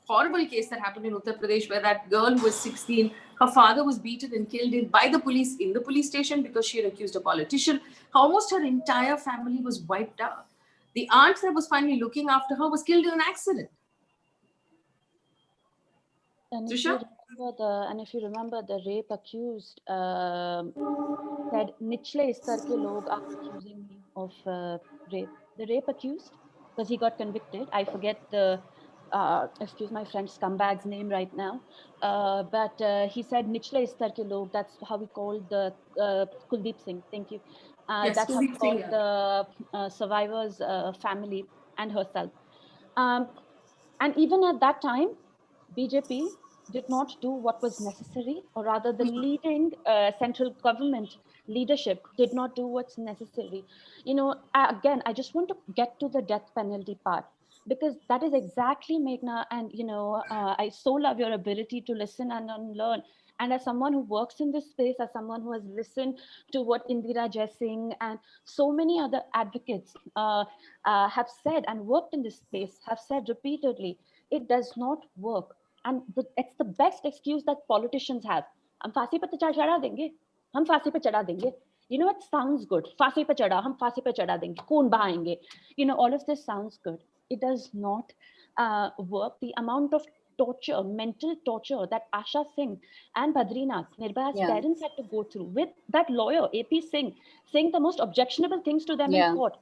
horrible case that happened in Uttar Pradesh where that girl who was 16, her father was beaten and killed by the police in the police station because she had accused a politician. Almost her entire family was wiped out. The aunt that was finally looking after her was killed in an accident. And Trisha? if you remember, the rape accused said, "Nichle star ke log are accusing me of rape." The rape accused, because he got convicted. I forget the, excuse my French scumbag's name right now. But he said, "Nichle star ke log." That's how we called the Kuldeep Singh. Thank you. Yes, that's how we Kuldeep called Singh, the survivor's family and herself. And even at that time, BJP did not do what was necessary, or rather the leading central government leadership did not do what's necessary. Again, I just want to get to the death penalty part, because that is exactly, Meghna, and I so love your ability to listen and unlearn. And as someone who works in this space, as someone who has listened to what Indira Jaising and so many other advocates have said and worked in this space, have said repeatedly, it does not work. And it's the best excuse that politicians have. हम फांसी पे चढ़ा देंगे, हम फांसी पे चढ़ा देंगे. It sounds good. फांसी पे चढ़ा, हम फांसी पे चढ़ा देंगे, खून बहाएंगे. All of this sounds good. It does not work. The amount of torture, mental torture that Asha Singh and Badrinath, Nirbhaya's parents had to go through with that lawyer, AP Singh, saying the most objectionable things to them in court.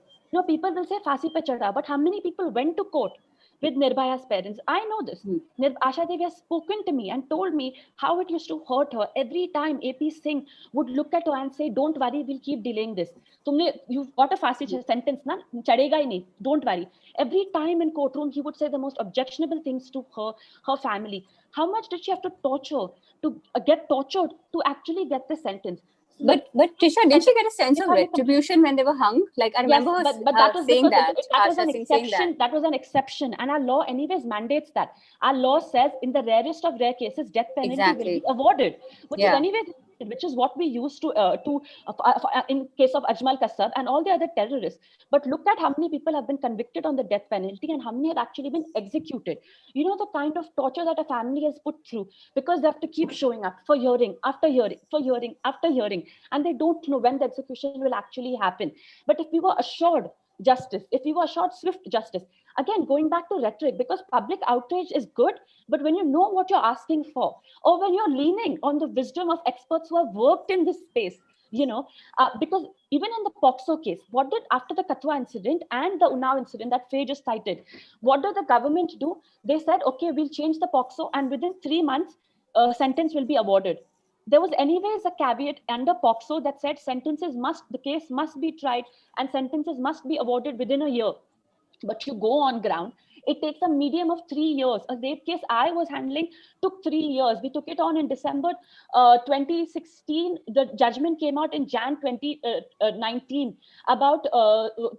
People will say फांसी पे चढ़ा, but how many people went to court with Nirbhaya's parents? I know this. Asha Devi has spoken to me and told me how it used to hurt her every time AP Singh would look at her and say, "Don't worry, we'll keep delaying this. You've got a Fasi sentence, na? Chadega hi nahi. Don't worry." Every time in courtroom, he would say the most objectionable things to her family. How much did she have to torture, to get tortured to actually get the sentence? But Trisha, did she get a sense of retribution when they were hung? Like, I remember yes, but that was saying that. That was an exception. That was an exception, and our law anyways mandates that. Our law says in the rarest of rare cases, death penalty will be awarded, which is anyway, which is what we used to in case of Ajmal Kasab and all the other terrorists. But look at how many people have been convicted on the death penalty and how many have actually been executed. The kind of torture that a family has put through, because they have to keep showing up for hearing after hearing, for hearing after hearing, and they don't know when the execution will actually happen. But if we were assured justice, if we were assured swift justice, again, going back to rhetoric, because public outrage is good, but when you know what you're asking for, or when you're leaning on the wisdom of experts who have worked in this space, because even in the POXO case, what did, after the Kathua incident and the Unnao incident that Faye just cited, what did the government do? They said, okay, we'll change the POXO, and within 3 months, sentence will be awarded. There was anyways a caveat under POXO that said the case must be tried and sentences must be awarded within a year. But you go on ground, it takes a medium of 3 years. A rape case I was handling took 3 years. We took it on in December 2016. The judgment came out in Jan 2019 about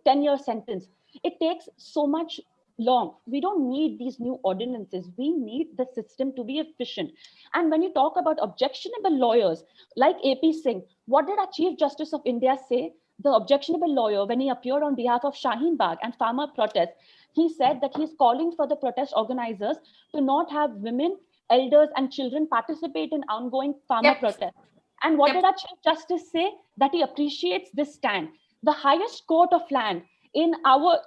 10-year sentence. It takes so much long. We don't need these new ordinances. We need the system to be efficient. And when you talk about objectionable lawyers like AP Singh, what did our Chief Justice of India say? The objectionable lawyer, when he appeared on behalf of Shaheen Bagh and farmer protests, he said that he's calling for the protest organizers to not have women, elders, and children participate in ongoing farmer protests. And what did our Chief Justice say? That he appreciates this stand. The highest court of land in our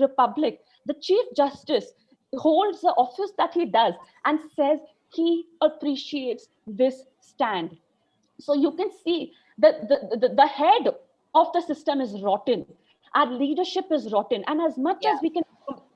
republic, the Chief Justice holds the office that he does and says he appreciates this stand. So you can see that the head of the system is rotten. Our leadership is rotten. And as much as we can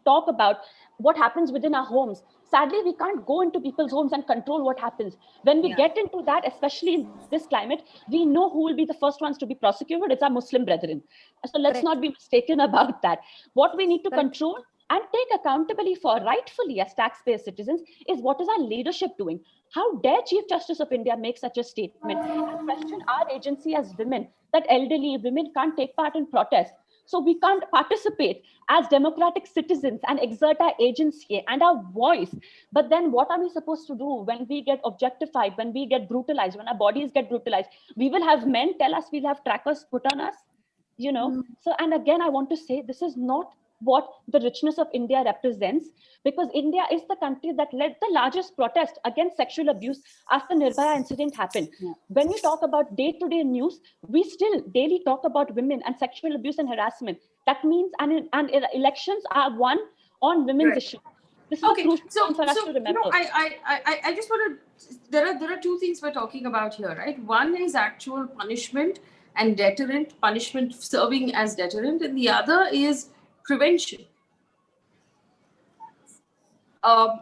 talk about what happens within our homes, sadly, we can't go into people's homes and control what happens. When we get into that, especially in this climate, we know who will be the first ones to be prosecuted. It's our Muslim brethren. So let's Correct. not be mistaken about that. What we need to Correct. control and take accountability for, rightfully as taxpayer citizens, is what is our leadership doing? How dare Chief Justice of India make such a statement and question our agency as women, that elderly women can't take part in protest? So we can't participate as democratic citizens and exert our agency and our voice. But then what are we supposed to do when we get objectified, when we get brutalized, when our bodies get brutalized? We will have men tell us we'll have trackers put on us, you know? So, and again, I want to say this is not what the richness of India represents, because India is the country that led the largest protest against sexual abuse after Nirbhaya incident happened. When we talk about day-to-day news, we still daily talk about women and sexual abuse and harassment. That means and elections are won on women's issues. This is a crucial point for us to remember. I just want to. There are two things we're talking about here, right? One is actual punishment and deterrent, punishment serving as deterrent, and the other is prevention. And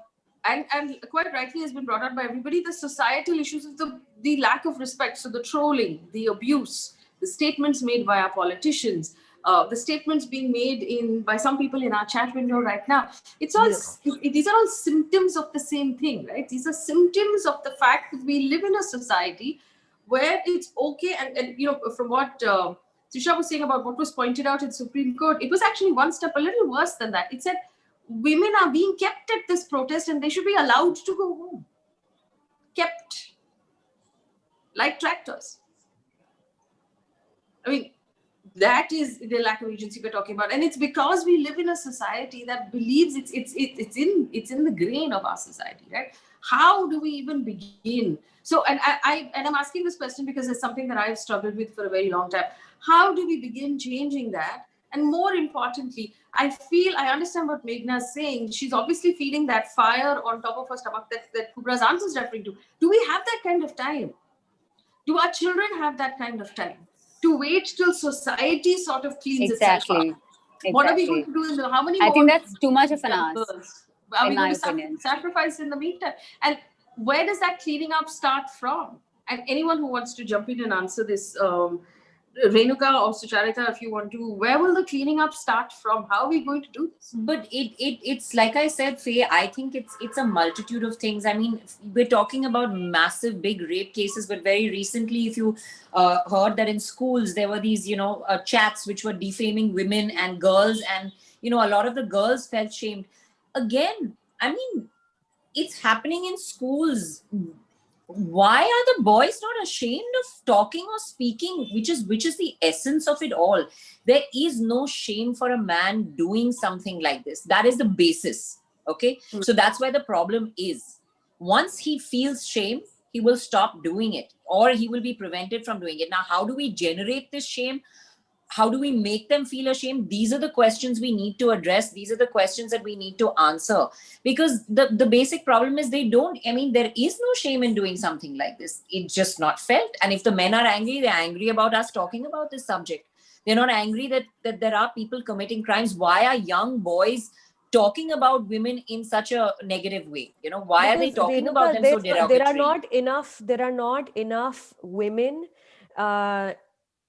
quite rightly has been brought out by everybody, the societal issues of the lack of respect. So the trolling, the abuse, the statements made by our politicians, the statements being made by some people in our chat window right now. It's all these are all symptoms of the same thing, right? These are symptoms of the fact that we live in a society where it's okay. And you know, from what Trisha was saying about what was pointed out in Supreme Court, it was actually one step a little worse than that. It said women are being kept at this protest and they should be allowed to go home. Kept like tractors. I mean, that is the lack of agency we're talking about, and it's because we live in a society that believes it's in the grain of our society, right? How do we even begin? So, and I'm asking this question because it's something that I've struggled with for a very long time. How do we begin changing that? And more importantly, I understand what Meghna is saying. She's obviously feeling that fire on top of her stomach that Kubra's answer is referring to. Do we have that kind of time? Do our children have that kind of time to wait till society sort of cleans itself up? What are we going to do? How many? I think that's too much of an ask. Are we going to sacrifice in the meantime? And where does that cleaning up start from? And anyone who wants to jump in and answer this, Renuka or Sucharita, if you want to, where will the cleaning up start from? How are we going to do this? But it's like I said, Faye, I think it's a multitude of things. I mean, we're talking about massive, big rape cases, but very recently, if you heard that in schools, there were these, chats which were defaming women and girls, and, a lot of the girls felt shamed. Again, I mean, it's happening in schools. Why are the boys not ashamed of talking or speaking, which is the essence of it all? There is no shame for a man doing something like this. That is the basis. Okay. So that's where the problem is. Once he feels shame, he will stop doing it, or he will be prevented from doing it. Now, how do we generate this shame? How do we make them feel ashamed? These are the questions we need to address. These are the questions that we need to answer, because the basic problem is there is no shame in doing something like this. It's just not felt. And if the men are angry, they're angry about us talking about this subject. They're not angry that there are people committing crimes. Why are young boys talking about women in such a negative way? Why are they talking about them so derogatorily? There are not enough women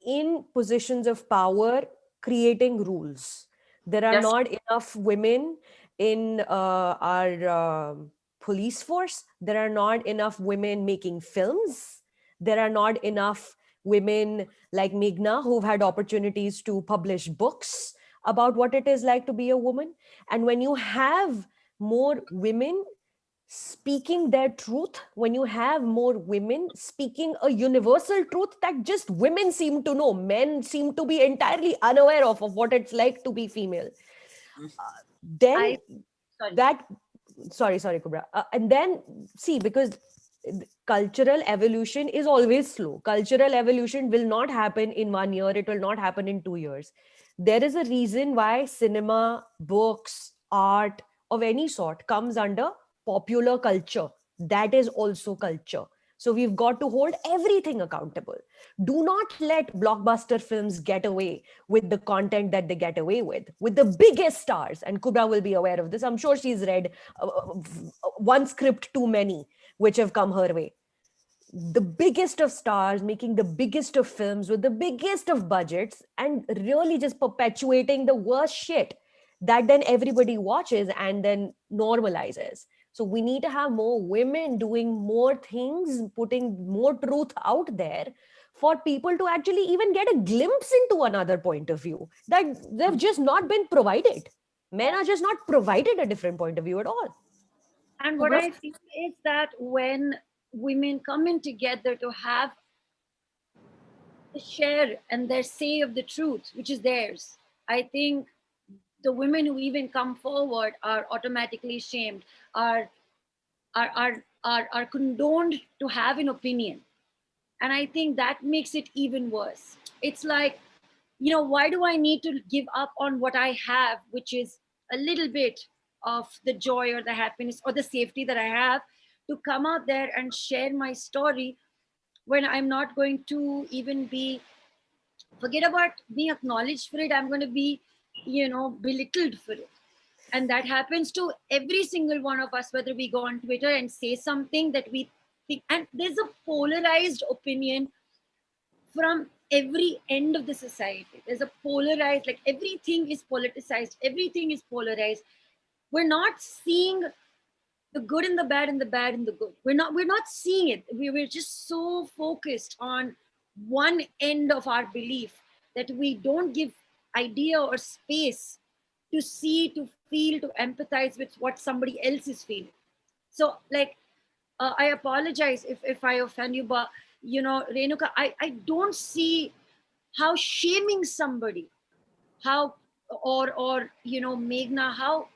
in positions of power creating rules. There are not enough women in our police force. There are not enough women making films. There are not enough women like Meghna who've had opportunities to publish books about what it is like to be a woman. And when you have more women speaking their truth, when you have more women speaking a universal truth that just women seem to know, men seem to be entirely unaware of what it's like to be female, sorry Kubra, and then see, because cultural evolution is always slow. Cultural evolution will not happen in 1 year. It will not happen in 2 years. There is a reason why cinema, books, art of any sort comes under popular culture. that is also culture. So we've got to hold everything accountable. Do not let blockbuster films get away with the content that they get away with the biggest stars. And Kubra will be aware of this. I'm sure she's read one script too many, which have come her way. The biggest of stars making the biggest of films with the biggest of budgets and really just perpetuating the worst shit that then everybody watches and then normalizes. So we need to have more women doing more things, putting more truth out there for people to actually even get a glimpse into another point of view that they've just not been provided. Men are just not provided a different point of view at all. And what I feel is that when women come in together to have the share and their say of the truth, which is theirs, I think the women who even come forward are automatically shamed, are condoned to have an opinion. And I think that makes it even worse. It's like, why do I need to give up on what I have, which is a little bit of the joy or the happiness or the safety that I have, to come out there and share my story when I'm not going to even be, forget about being acknowledged for it, I'm going to be, belittled for it. And that happens to every single one of us, whether we go on Twitter and say something that we think, and there's a polarized opinion from every end of the society. There's a polarized, like everything is politicized, everything is polarized. We're not seeing the good and the bad and the bad and the good. We're not seeing it. We're just so focused on one end of our belief that we don't give idea or space to see, to feel, to empathize with what somebody else is feeling. So like, I apologize if I offend you, but Renuka, I don't see how shaming somebody, how or Meghna, how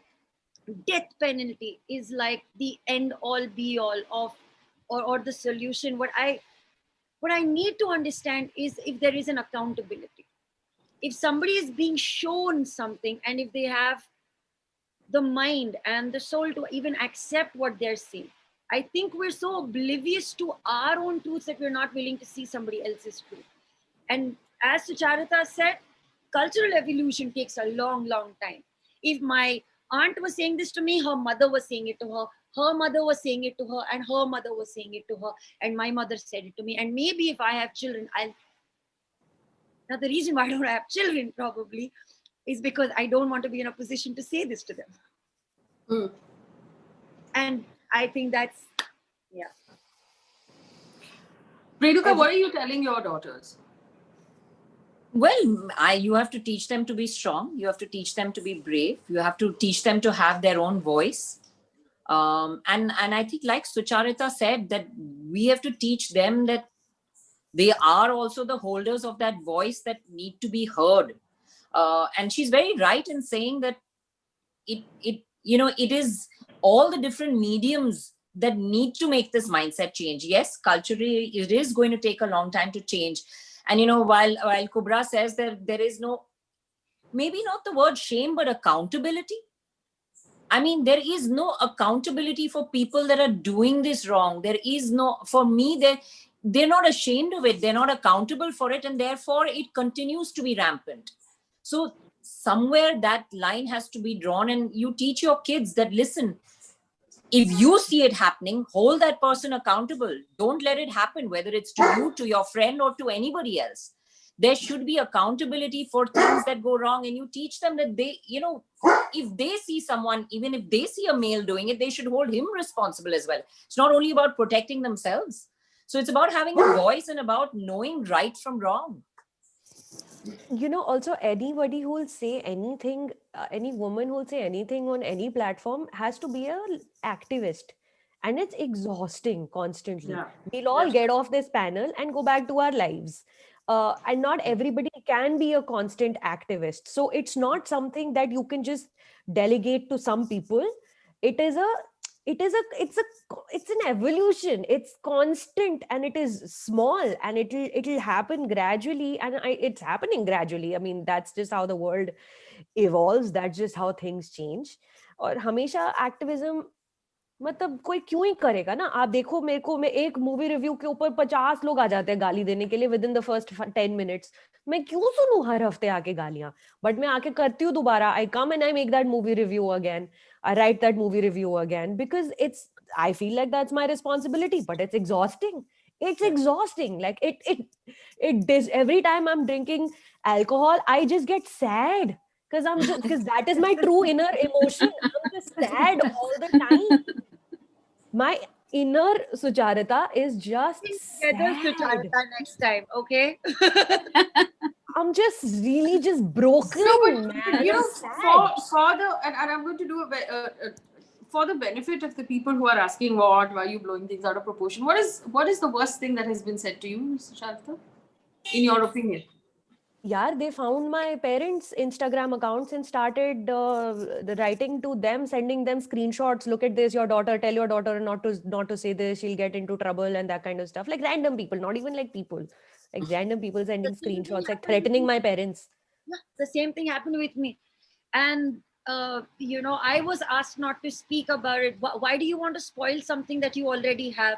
death penalty is like the end all be all of, or the solution. What I need to understand is if there is an accountability. If somebody is being shown something, and if they have the mind and the soul to even accept what they're seeing, I think we're so oblivious to our own truths that we're not willing to see somebody else's truth. And as Sucharita said, cultural evolution takes a long, long time. If my aunt was saying this to me, her mother was saying it to her mother was saying it to her, and her mother was saying it to her, and my mother said it to me. And maybe if I have children, now the reason why I don't have children probably is because I don't want to be in a position to say this to them. Mm. And I think that's, yeah. Renuka, what are you telling your daughters? Well, you have to teach them to be strong. You have to teach them to be brave. You have to teach them to have their own voice. And I think, like Sucharita said, that we have to teach them that they are also the holders of that voice that need to be heard. And she's very right in saying that it is all the different mediums that need to make this mindset change. Yes, culturally, it is going to take a long time to change. And while Kubra says that there is no, maybe not the word shame, but accountability. I mean, there is no accountability for people that are doing this wrong. There is no, for me, they're not ashamed of it. They're not accountable for it. And therefore, it continues to be rampant. So somewhere that line has to be drawn, and you teach your kids that, listen, if you see it happening, hold that person accountable. Don't let it happen, whether it's to you, to your friend, or to anybody else. There should be accountability for things that go wrong. And you teach them that they, if they see someone, even if they see a male doing it, they should hold him responsible as well. It's not only about protecting themselves. So it's about having a voice and about knowing right from wrong. Also anybody who will say anything, any woman who will say anything on any platform has to be an activist. And it's exhausting constantly. Yeah. We'll all get off this panel and go back to our lives. And not everybody can be a constant activist. So it's not something that you can just delegate to some people. It's an evolution. It's constant, and it is small, and it'll happen gradually, and it's happening gradually. I mean, that's just how the world evolves. That's just how things change. Or hamesha activism, मतलब कोई क्यों ही करेगा ना. आप देखो मेरे को, मैं एक मूवी रिव्यू के ऊपर 50 लोग आ जाते हैं गाली देने के लिए with in the first 10 minutes. मैं क्यों सुनूं हर हफ्ते आके गालियां. बट मैं आके करती हूँ दोबारा. I come and I make that movie review again. I write that movie review again because it's, I feel like that's my responsibility, but it's exhausting. It's exhausting. Like every time I'm drinking alcohol, I just get sad because that is my true inner emotion. I'm just sad all the time. My inner Sucharita is just Together, sad. Sucharita, next time, okay? I'm just really just broken, No, man. but you know, Sad. for the and I'm going to do for the benefit of the people who are asking, why are you blowing things out of proportion? What is the worst thing that has been said to you, Sharita, in your opinion? Yeah, they found my parents' Instagram accounts and started writing to them, sending them screenshots. Look at this, your daughter. Tell your daughter not to say this. She'll get into trouble and that kind of stuff. Like random people, not even like people, like random people The sending same thing screenshots, like happened with threatening me. my parents. Yeah, the same thing happened with me. And I was asked not to speak about it. Why do you want to spoil something that you already have?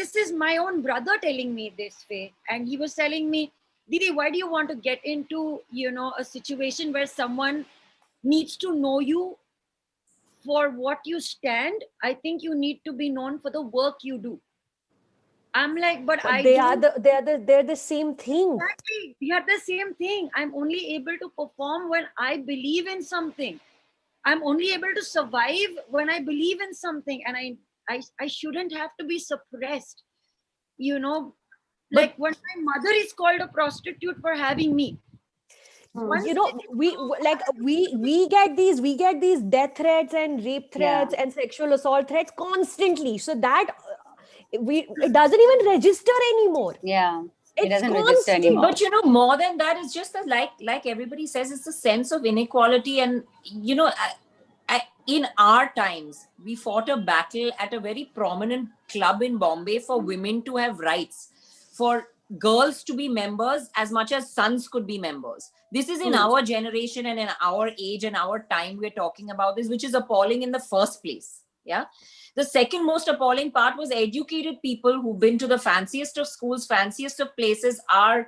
This is my own brother telling me this way, and he was telling me, Didi, why do you want to get into a situation where someone needs to know you for what you stand? I think you need to be known for the work you do. I'm like, but But I don't. they're the same thing. Exactly. We are the same thing. I'm only able to perform when I believe in something. I'm only able to survive when I believe in something, and I shouldn't have to be suppressed. You know, But like when my mother is called a prostitute for having me. Once we get these death threats and rape Yeah. threats and sexual assault threats constantly. So that it doesn't even register anymore. Yeah. It It's doesn't register constant. anymore. But you know, more than that, it's just that, like everybody says, it's a sense of inequality. And you know, in our times, we fought a battle at a very prominent club in Bombay for women to have rights, for girls to be members as much as sons could be members. This is in our generation and in our age and our time we're talking about this, which is appalling in the first place. Yeah. The second most appalling part was educated people who've been to the fanciest of schools, fanciest of places, are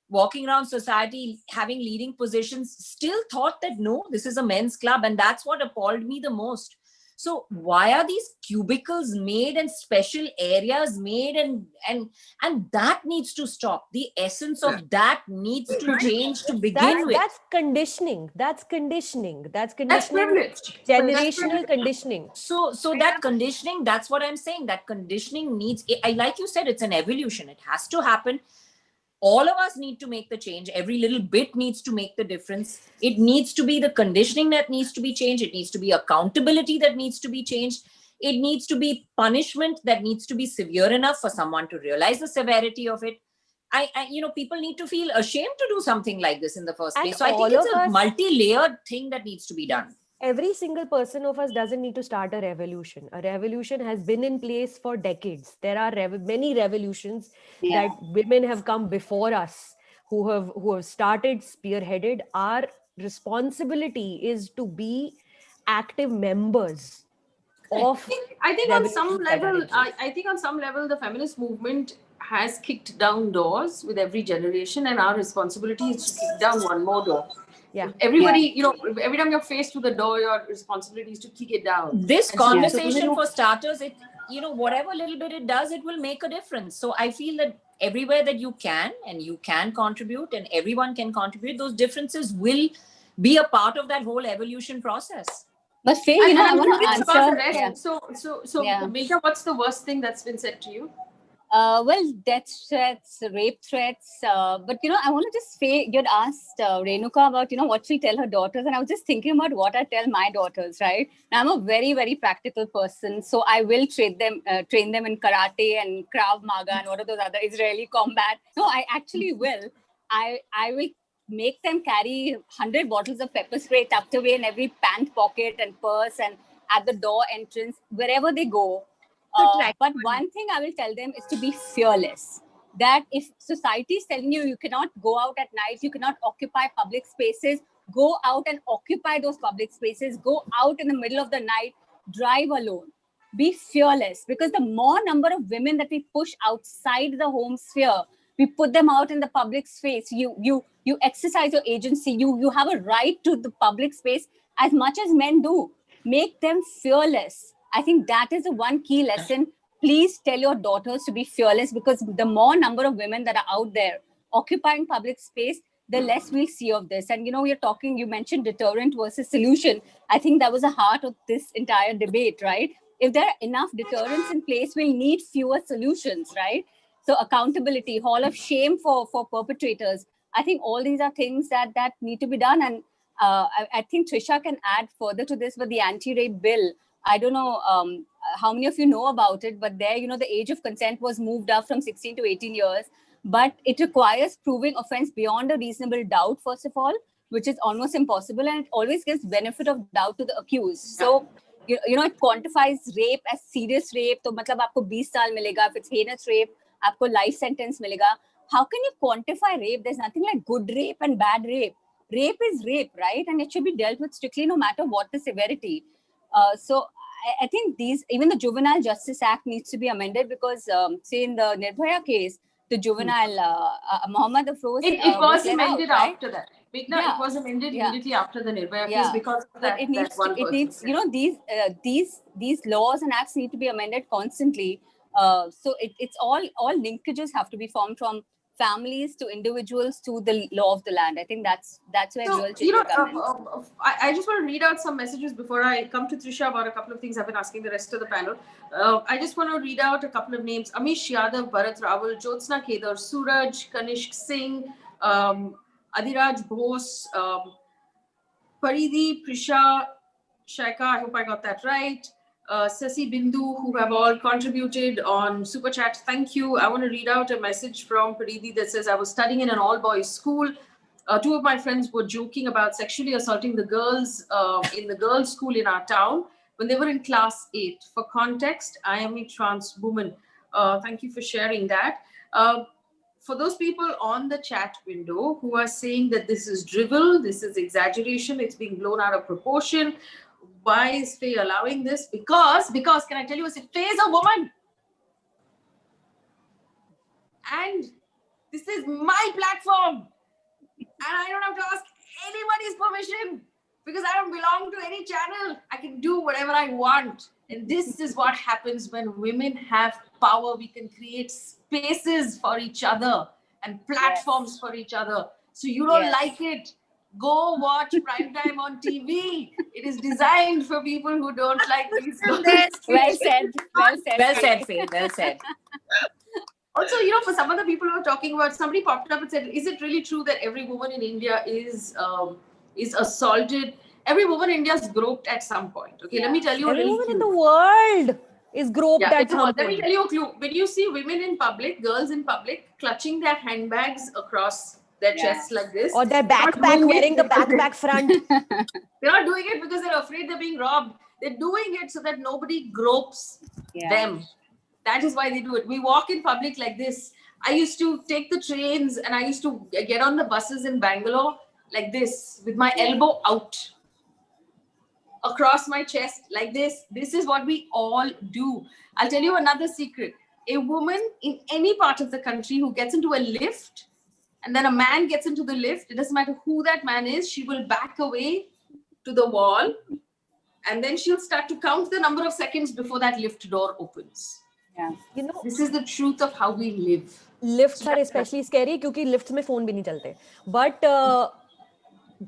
walking around society having leading positions, still thought that no, this is a men's club. And that's what appalled me the most. So why are these cubicles made and special areas made, and that needs to stop. The essence of that needs to change to begin with. That's conditioning. That's conditioning. That's That's conditioning. privilege. Generational conditioning. So that conditioning, that's what I'm saying, that conditioning needs, I like you said, it's an evolution. It has to happen. All of us need to make the change. Every little bit needs to make the difference. It needs to be the conditioning that needs to be changed. It needs to be accountability that needs to be changed. It needs to be punishment that needs to be severe enough for someone to realize the severity of it. People need to feel ashamed to do something like this in the first And place. So I think all it's of a us- multi-layered thing that needs to be done. Every single person of us doesn't need to start a revolution. A revolution has been in place for decades. There are many revolutions Yeah. that women have come before us who have started, spearheaded. Our responsibility is to be active members of I think on some revolutions that are level, in place. I think on some level, the feminist movement has kicked down doors with every generation, and our responsibility is to kick down one more door. Yeah. Everybody, every time you're faced with a door, your responsibility is to kick it down. This And so- conversation, for starters, it, whatever little bit it does, it will make a difference. So I feel that everywhere that you can contribute, and everyone can contribute, those differences will be a part of that whole evolution process. But Faye, And I I'm want to curious about the answer. rest. Yeah. So Yeah. Megha, what's the worst thing that's been said to you? Well, death threats, rape threats. But I want to just say, you'd asked Renuka about what she'll tell her daughters, and I was just thinking about what I tell my daughters. Right, now, I'm a very, very practical person, so I will train them in karate and Krav Maga and what are those other Israeli combat. No, I actually will. I will make them carry 100 bottles of pepper spray tucked away in every pant pocket and purse and at the door entrance wherever they go. But one thing I will tell them is to be fearless. That if society is telling you cannot go out at night, you cannot occupy public spaces, go out and occupy those public spaces. Go out in the middle of the night, drive alone. be fearless, because the more number of women that we push outside the home sphere, we put them out in the public space. You exercise your agency. You have a right to the public space as much as men do. Make them fearless. I think that is the one key lesson. Please tell your daughters to be fearless, because the more number of women that are out there occupying public space, the less we'll see of this. And you mentioned deterrent versus solution. I think that was the heart of this entire debate, right? If there are enough deterrents in place, we'll need fewer solutions, right? So accountability, hall of shame for perpetrators. I think all these are things that need to be done. And I think Trisha can add further to this, but the anti-rape bill, I don't know how many of you know about it, but there, the age of consent was moved up from 16 to 18 years. But it requires proving offense beyond a reasonable doubt, first of all, which is almost impossible. And it always gives benefit of doubt to the accused. So, it quantifies rape as serious rape. So, matlab, aapko 20 saal milega. If it's heinous rape, aapko life sentence milega. How can you quantify rape? There's nothing like good rape and bad rape. Rape is rape, right? And it should be dealt with strictly no matter what the severity. So I think even the Juvenile Justice Act needs to be amended, because, say, in the Nirbhaya case, the juvenile Mohammed Afroz. It was amended out, after that. It was amended immediately after the Nirbhaya case, because of that. It needs, these laws and acts need to be amended constantly. So it's all linkages have to be formed, from families to individuals to the law of the land. I think that's where real change comes. I just want to read out some messages before I come to Trisha about a couple of things I've been asking the rest of the panel. I just want to read out a couple of names: Amish Yadav, Bharat Rawal, Jyotsna Kedar, Suraj, Kanishk Singh, Adiraj Bose, Paridhi, Prisha, Shaika, I hope I got that right. Sasi Bindu, who have all contributed on Super Chat. Thank you. I want to read out a message from Paridhi that says, I was studying in an all-boys school. Two of my friends were joking about sexually assaulting the girls in the girls' school in our town when they were in class 8. For context, I am a trans woman. Thank you for sharing that. For those people on the chat window who are saying that this is drivel, this is exaggeration, it's being blown out of proportion, why is Faye allowing this? Because can I tell you, Faye is a woman. And this is my platform. And I don't have to ask anybody's permission, because I don't belong to any channel. I can do whatever I want. And this is what happens when women have power. We can create spaces for each other and platforms for each other. So you don't like it, go watch Primetime on TV. It is designed for people who don't like these girls. Well said. Well said, Faye. Well said. Also, for some of the people who are talking about, somebody popped up and said, is it really true that every woman in India is assaulted? Every woman in India is groped at some point. Okay, let me tell you. Every woman in the world is groped at some point. Let me tell you a clue. When you see women in public, girls in public, clutching their handbags across their chests like this, or their backpack, wearing the backpack front. They're not doing it because they're afraid they're being robbed. They're doing it so that nobody gropes them. That is why they do it. We walk in public like this. I used to take the trains and I used to get on the buses in Bangalore like this, with my elbow out across my chest like this. This is what we all do. I'll tell you another secret. A woman in any part of the country who gets into a lift, and then a man gets into the lift, it doesn't matter who that man is, she will back away to the wall, and then she'll start to count the number of seconds before that lift door opens. Yeah. This is the truth of how we live. Lifts are especially scary because lifts mein phone bhi nahi chalte. But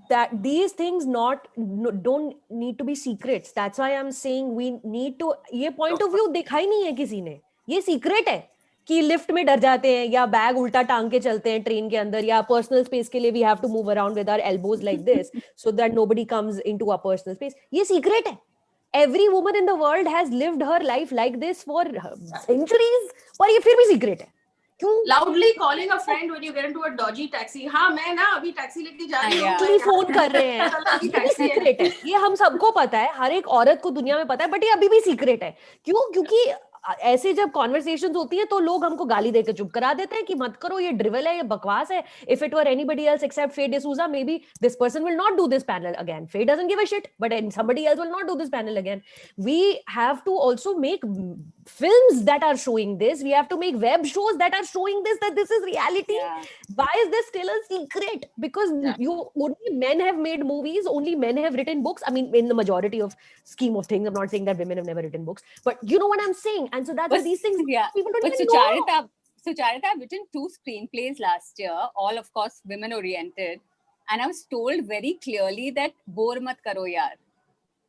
that these things don't need to be secrets. That's why I'm saying we need to, ये point of view देखा ही नहीं है किसी ने. ये secret है कि lift में डर जाते हैं या बैग उल्टा टांग के चलते हैं ट्रेन के अंदर, या पर्सनल स्पेस के लिए we have to move around with our elbows like this so that nobody comes into our personal space. ये secret है. Every woman in the world has lived her life like this for centuries, पर ये फिर भी secret है. क्यों? Loudly calling a friend when you get into a dodgy taxi. हाँ मैं ना अभी टैक्सी लेके जा रही हूँ. फोन कर रहे हैं. ये सीक्रेट है. ये हम सबको पता है. हर एक औरत को दुनिया में पता है. बट ये अभी भी सीक्रेट है. क्यों? क्योंकि ऐसे जब कॉन्वर्सेशंस होती है तो लोग हमको गाली देके चुप करा देते हैं कि मत करो, ये ड्रिवल है, ये बकवास है. If it were anybody else except Faye D'Souza, maybe this person will not do this panel again. Faye doesn't give a shit, but somebody else will not do this panel again. We have to also make films that are showing this. We have to make web shows that are showing this, that this is reality. Yeah. Why is this still a secret? Because only men have made movies, only men have written books. I mean, in the majority of scheme of things, I'm not saying that women have never written books, but you know what I'm saying. And so that's why these things, people don't even know. Sucharita, I've written 2 screenplays last year, all of course women oriented, and I was told very clearly that bore mat karo yaar.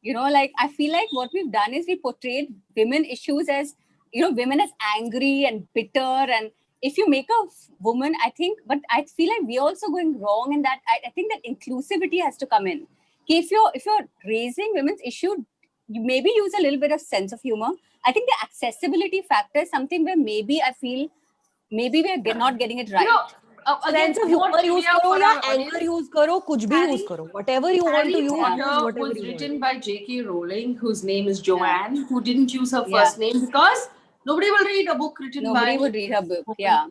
You know, like I feel like what we've done is we portrayed women issues as, you know, women as angry and bitter. And if you make a woman, I think, but I feel like we're also going wrong in that. I think that inclusivity has to come in. Okay, if you're raising women's issue, you maybe use a little bit of sense of humor. I think the accessibility factor is something where maybe I feel maybe we're not getting it right. You know, again, Sense of humor use karo ya anger use karo, kuch bhi Harry- use karo. Whatever you want to Harry use, Potter whatever was you written want. by J.K. Rowling, whose name is Joanne, who didn't use her first name because nobody will read a book written by... Nobody would read her book, yeah.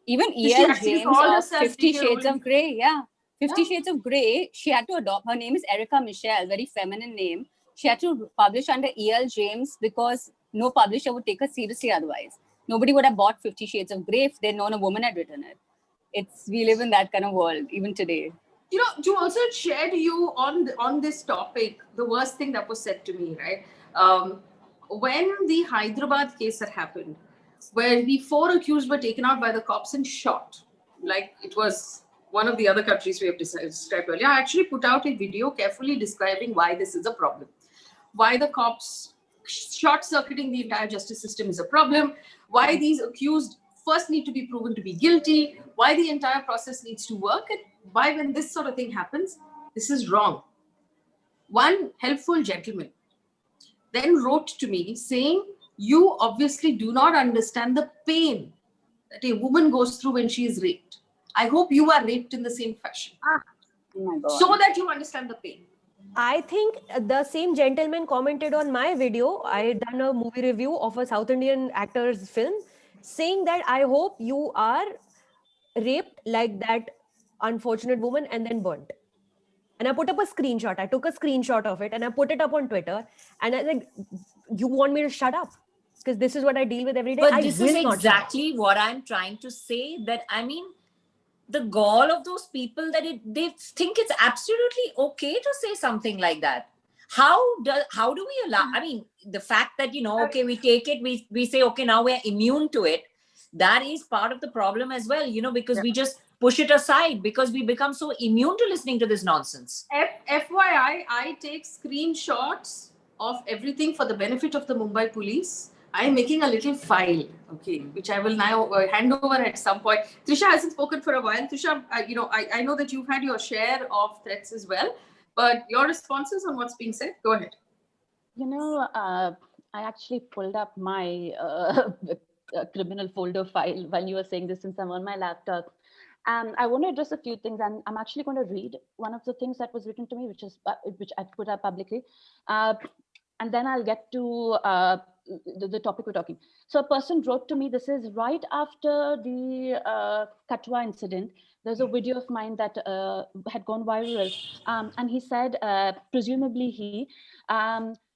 Even So she E.L. actually James called of herself 50 J.K. Shades Rowling. of Grey, yeah. 50 Shades of Grey, she had to adopt, her name is Erica Michelle, very feminine name. She had to publish under E.L. James because no publisher would take her seriously otherwise. Nobody would have bought 50 Shades of Grey if they'd known a woman had written it. We live in that kind of world, even today. You know, to also share to you on this topic, the worst thing that was said to me, right? When the Hyderabad case had happened, where the 4 accused were taken out by the cops and shot, like it was one of the other countries we have described earlier, I actually put out a video carefully describing why this is a problem, why the cops short-circuiting the entire justice system is a problem, why these accused first need to be proven to be guilty, why the entire process needs to work, and why when this sort of thing happens, this is wrong. One helpful gentleman then wrote to me saying, you obviously do not understand the pain that a woman goes through when she is raped. I hope you are raped in the same fashion. Oh my God. So that you understand the pain. I think the same gentleman commented on my video. I had done a movie review of a South Indian actor's film, saying that I hope you are raped like that unfortunate woman and then burnt. And I put up a screenshot. I took a screenshot of it and I put it up on Twitter. And I like, you want me to shut up? Because this is what I deal with every day. But this is exactly what I'm trying to say, that I mean, the gall of those people that they think it's absolutely okay to say something like that. How do we allow? I mean, the fact that, you know, okay, we take it, we say, okay, now we're immune to it. That is part of the problem as well, you know, because we just push it aside because we become so immune to listening to this nonsense. FYI, I take screenshots of everything for the benefit of the Mumbai police. I am making a little file, okay, which I will now hand over at some point. Trisha hasn't spoken for a while. Trisha, I know that you've had your share of threats as well, but your responses on what's being said, go ahead. You know, I actually pulled up my criminal folder file while you were saying this, since I'm on my laptop. And I want to address a few things, and I'm actually going to read one of the things that was written to me, which I put up publicly. And then I'll get to the topic we're talking. So a person wrote to me, this is right after the Katwa incident. There's a video of mine that had gone viral. And he said, presumably he,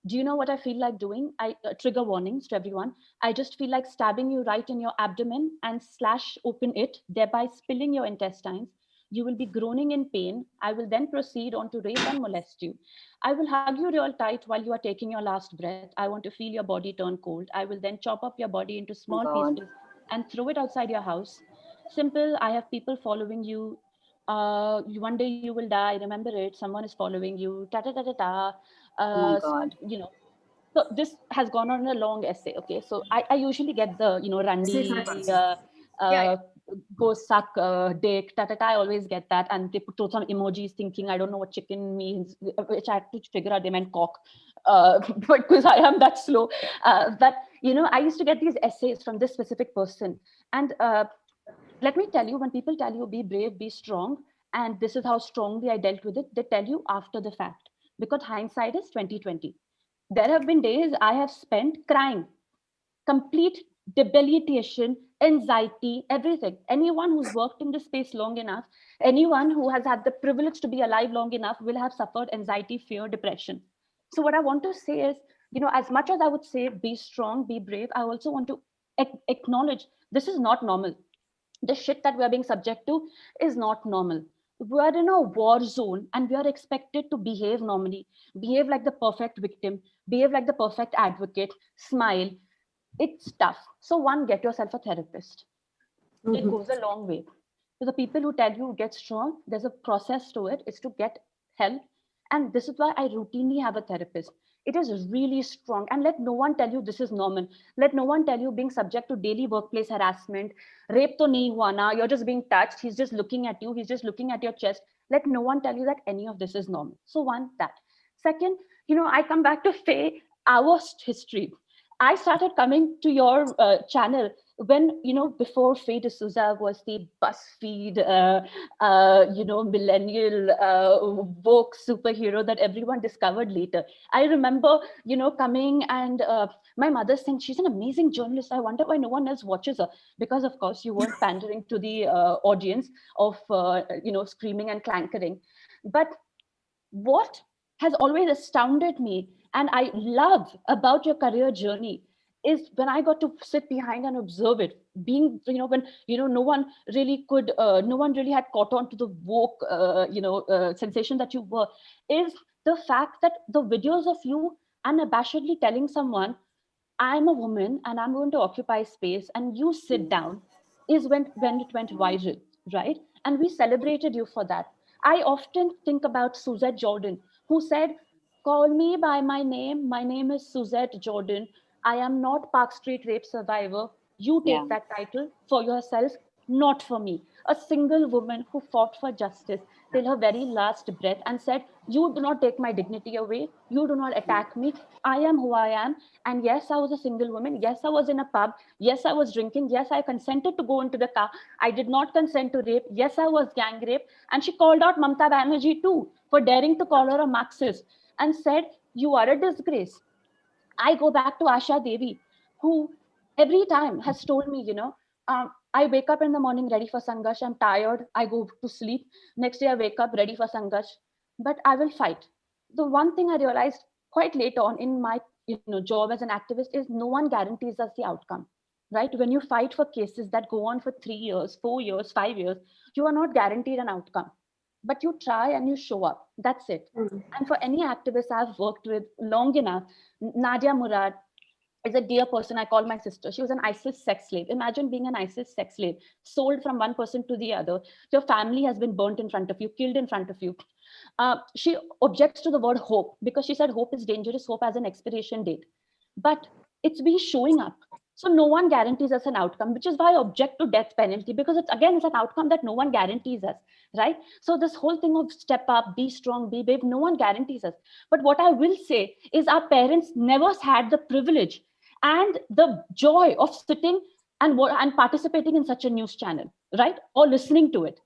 do you know what I feel like doing? Trigger warnings to everyone. I just feel like stabbing you right in your abdomen and slash open it, thereby spilling your intestines. You will be groaning in pain. I will then proceed on to rape and molest you. I will hug you real tight while you are taking your last breath. I want to feel your body turn cold. I will then chop up your body into small pieces and throw it outside your house. Simple, I have people following you. One day you will die. Remember it. Someone is following you. Ta ta ta ta ta. Oh my God. You know. So this has gone on a long essay. Okay, so I usually get the Randy go suck dick, ta ta ta. I always get that, and they put some emojis thinking I don't know what chicken means, which I had to figure out they meant cock, because I am that slow. But I used to get these essays from this specific person, and let me tell you, when people tell you be brave, be strong, and this is how strongly I dealt with it, they tell you after the fact, because hindsight is 2020. There have been days I have spent crying complete debilitation, anxiety, everything. Anyone who's worked in this space long enough, anyone who has had the privilege to be alive long enough will have suffered anxiety, fear, depression. So what I want to say is, as much as I would say be strong, be brave, I also want to acknowledge this is not normal. The shit that we are being subject to is not normal. We are in a war zone and we are expected to behave normally, behave like the perfect victim, behave like the perfect advocate, smile. It's tough. So one, get yourself a therapist. It goes a long way. So the people who tell you get strong, there's a process to it, is to get help. And this is why I routinely have a therapist. It is really strong. And let no one tell you this is normal. Let no one tell you being subject to daily workplace harassment, rape to nahi hua na, you're just being touched, he's just looking at you, he's just looking at your chest. Let no one tell you that any of this is normal. So one, that. Second, I come back to Faye, our history. I started coming to your channel when, before Faye D'Souza was the BuzzFeed, millennial woke superhero that everyone discovered later. I remember, coming and my mother saying, she's an amazing journalist. I wonder why no one else watches her. Because, of course, you weren't pandering to the audience of, screaming and clankering. But what has always astounded me and I love about your career journey is when I got to sit behind and observe it, being, when, no one really could, no one really had caught on to the woke, sensation that you were, is the fact that the videos of you unabashedly telling someone, I'm a woman and I'm going to occupy space and you sit down, is when it went viral, right? And we celebrated you for that. I often think about Suzette Jordan, who said, call me by my name. My name is Suzette Jordan. I am not Park Street rape survivor. You take that title for yourself, not for me. A single woman who fought for justice till her very last breath and said, you do not take my dignity away. You do not attack me. I am who I am. And yes, I was a single woman. Yes, I was in a pub. Yes, I was drinking. Yes, I consented to go into the car. I did not consent to rape. Yes, I was gang raped. And she called out Mamta Banerjee too for daring to call her a Marxist and said, you are a disgrace. I go back to Asha Devi, who every time has told me, I wake up in the morning ready for Sangash. I'm tired. I go to sleep. Next day I wake up ready for Sangash, but I will fight. The one thing I realized quite late on in my job as an activist is no one guarantees us the outcome, right? When you fight for cases that go on for 3 years, 4 years, 5 years, you are not guaranteed an outcome, but you try and you show up. That's it. And for any activist I've worked with long enough, Nadia Murad is a dear person. I call my sister. She was an ISIS sex slave. Imagine being an ISIS sex slave, sold from one person to the other. Your family has been burnt in front of you, killed in front of you. She objects to the word hope because she said hope is dangerous. Hope has an expiration date. But it's been showing up. So no one guarantees us an outcome, which is why I object to death penalty, because it's an outcome that no one guarantees us, right? So this whole thing of step up, be strong, be brave, no one guarantees us. But what I will say is our parents never had the privilege and the joy of sitting and participating in such a news channel, right? Or listening to it.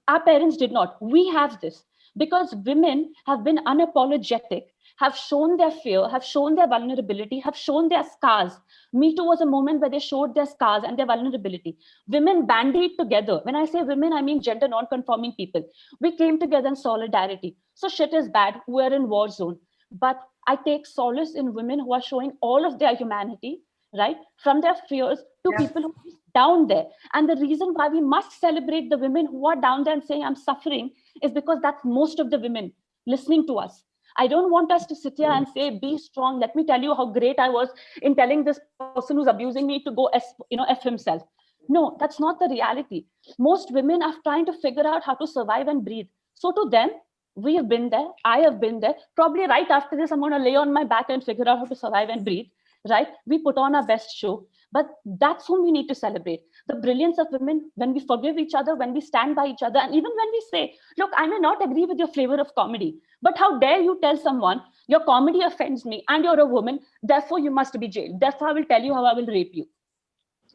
Our parents did not. We have this because women have been unapologetic, have shown their fear, have shown their vulnerability, have shown their scars. Me Too was a moment where they showed their scars and their vulnerability. Women bandied together. When I say women, I mean gender non-conforming people. We came together in solidarity. So shit is bad. We're in war zone. But I take solace in women who are showing all of their humanity, right? From their fears to people who are down there. And the reason why we must celebrate the women who are down there and saying, I'm suffering, is because that's most of the women listening to us. I don't want us to sit here and say, be strong. Let me tell you how great I was in telling this person who's abusing me to go F himself. No, that's not the reality. Most women are trying to figure out how to survive and breathe. So to them, we have been there. I have been there. Probably right after this, I'm going to lay on my back and figure out how to survive and breathe, right? We put on our best show. But that's whom we need to celebrate. The brilliance of women, when we forgive each other, when we stand by each other, and even when we say, look, I may not agree with your flavor of comedy, but how dare you tell someone your comedy offends me and you're a woman, therefore you must be jailed. Therefore, I will tell you how I will rape you,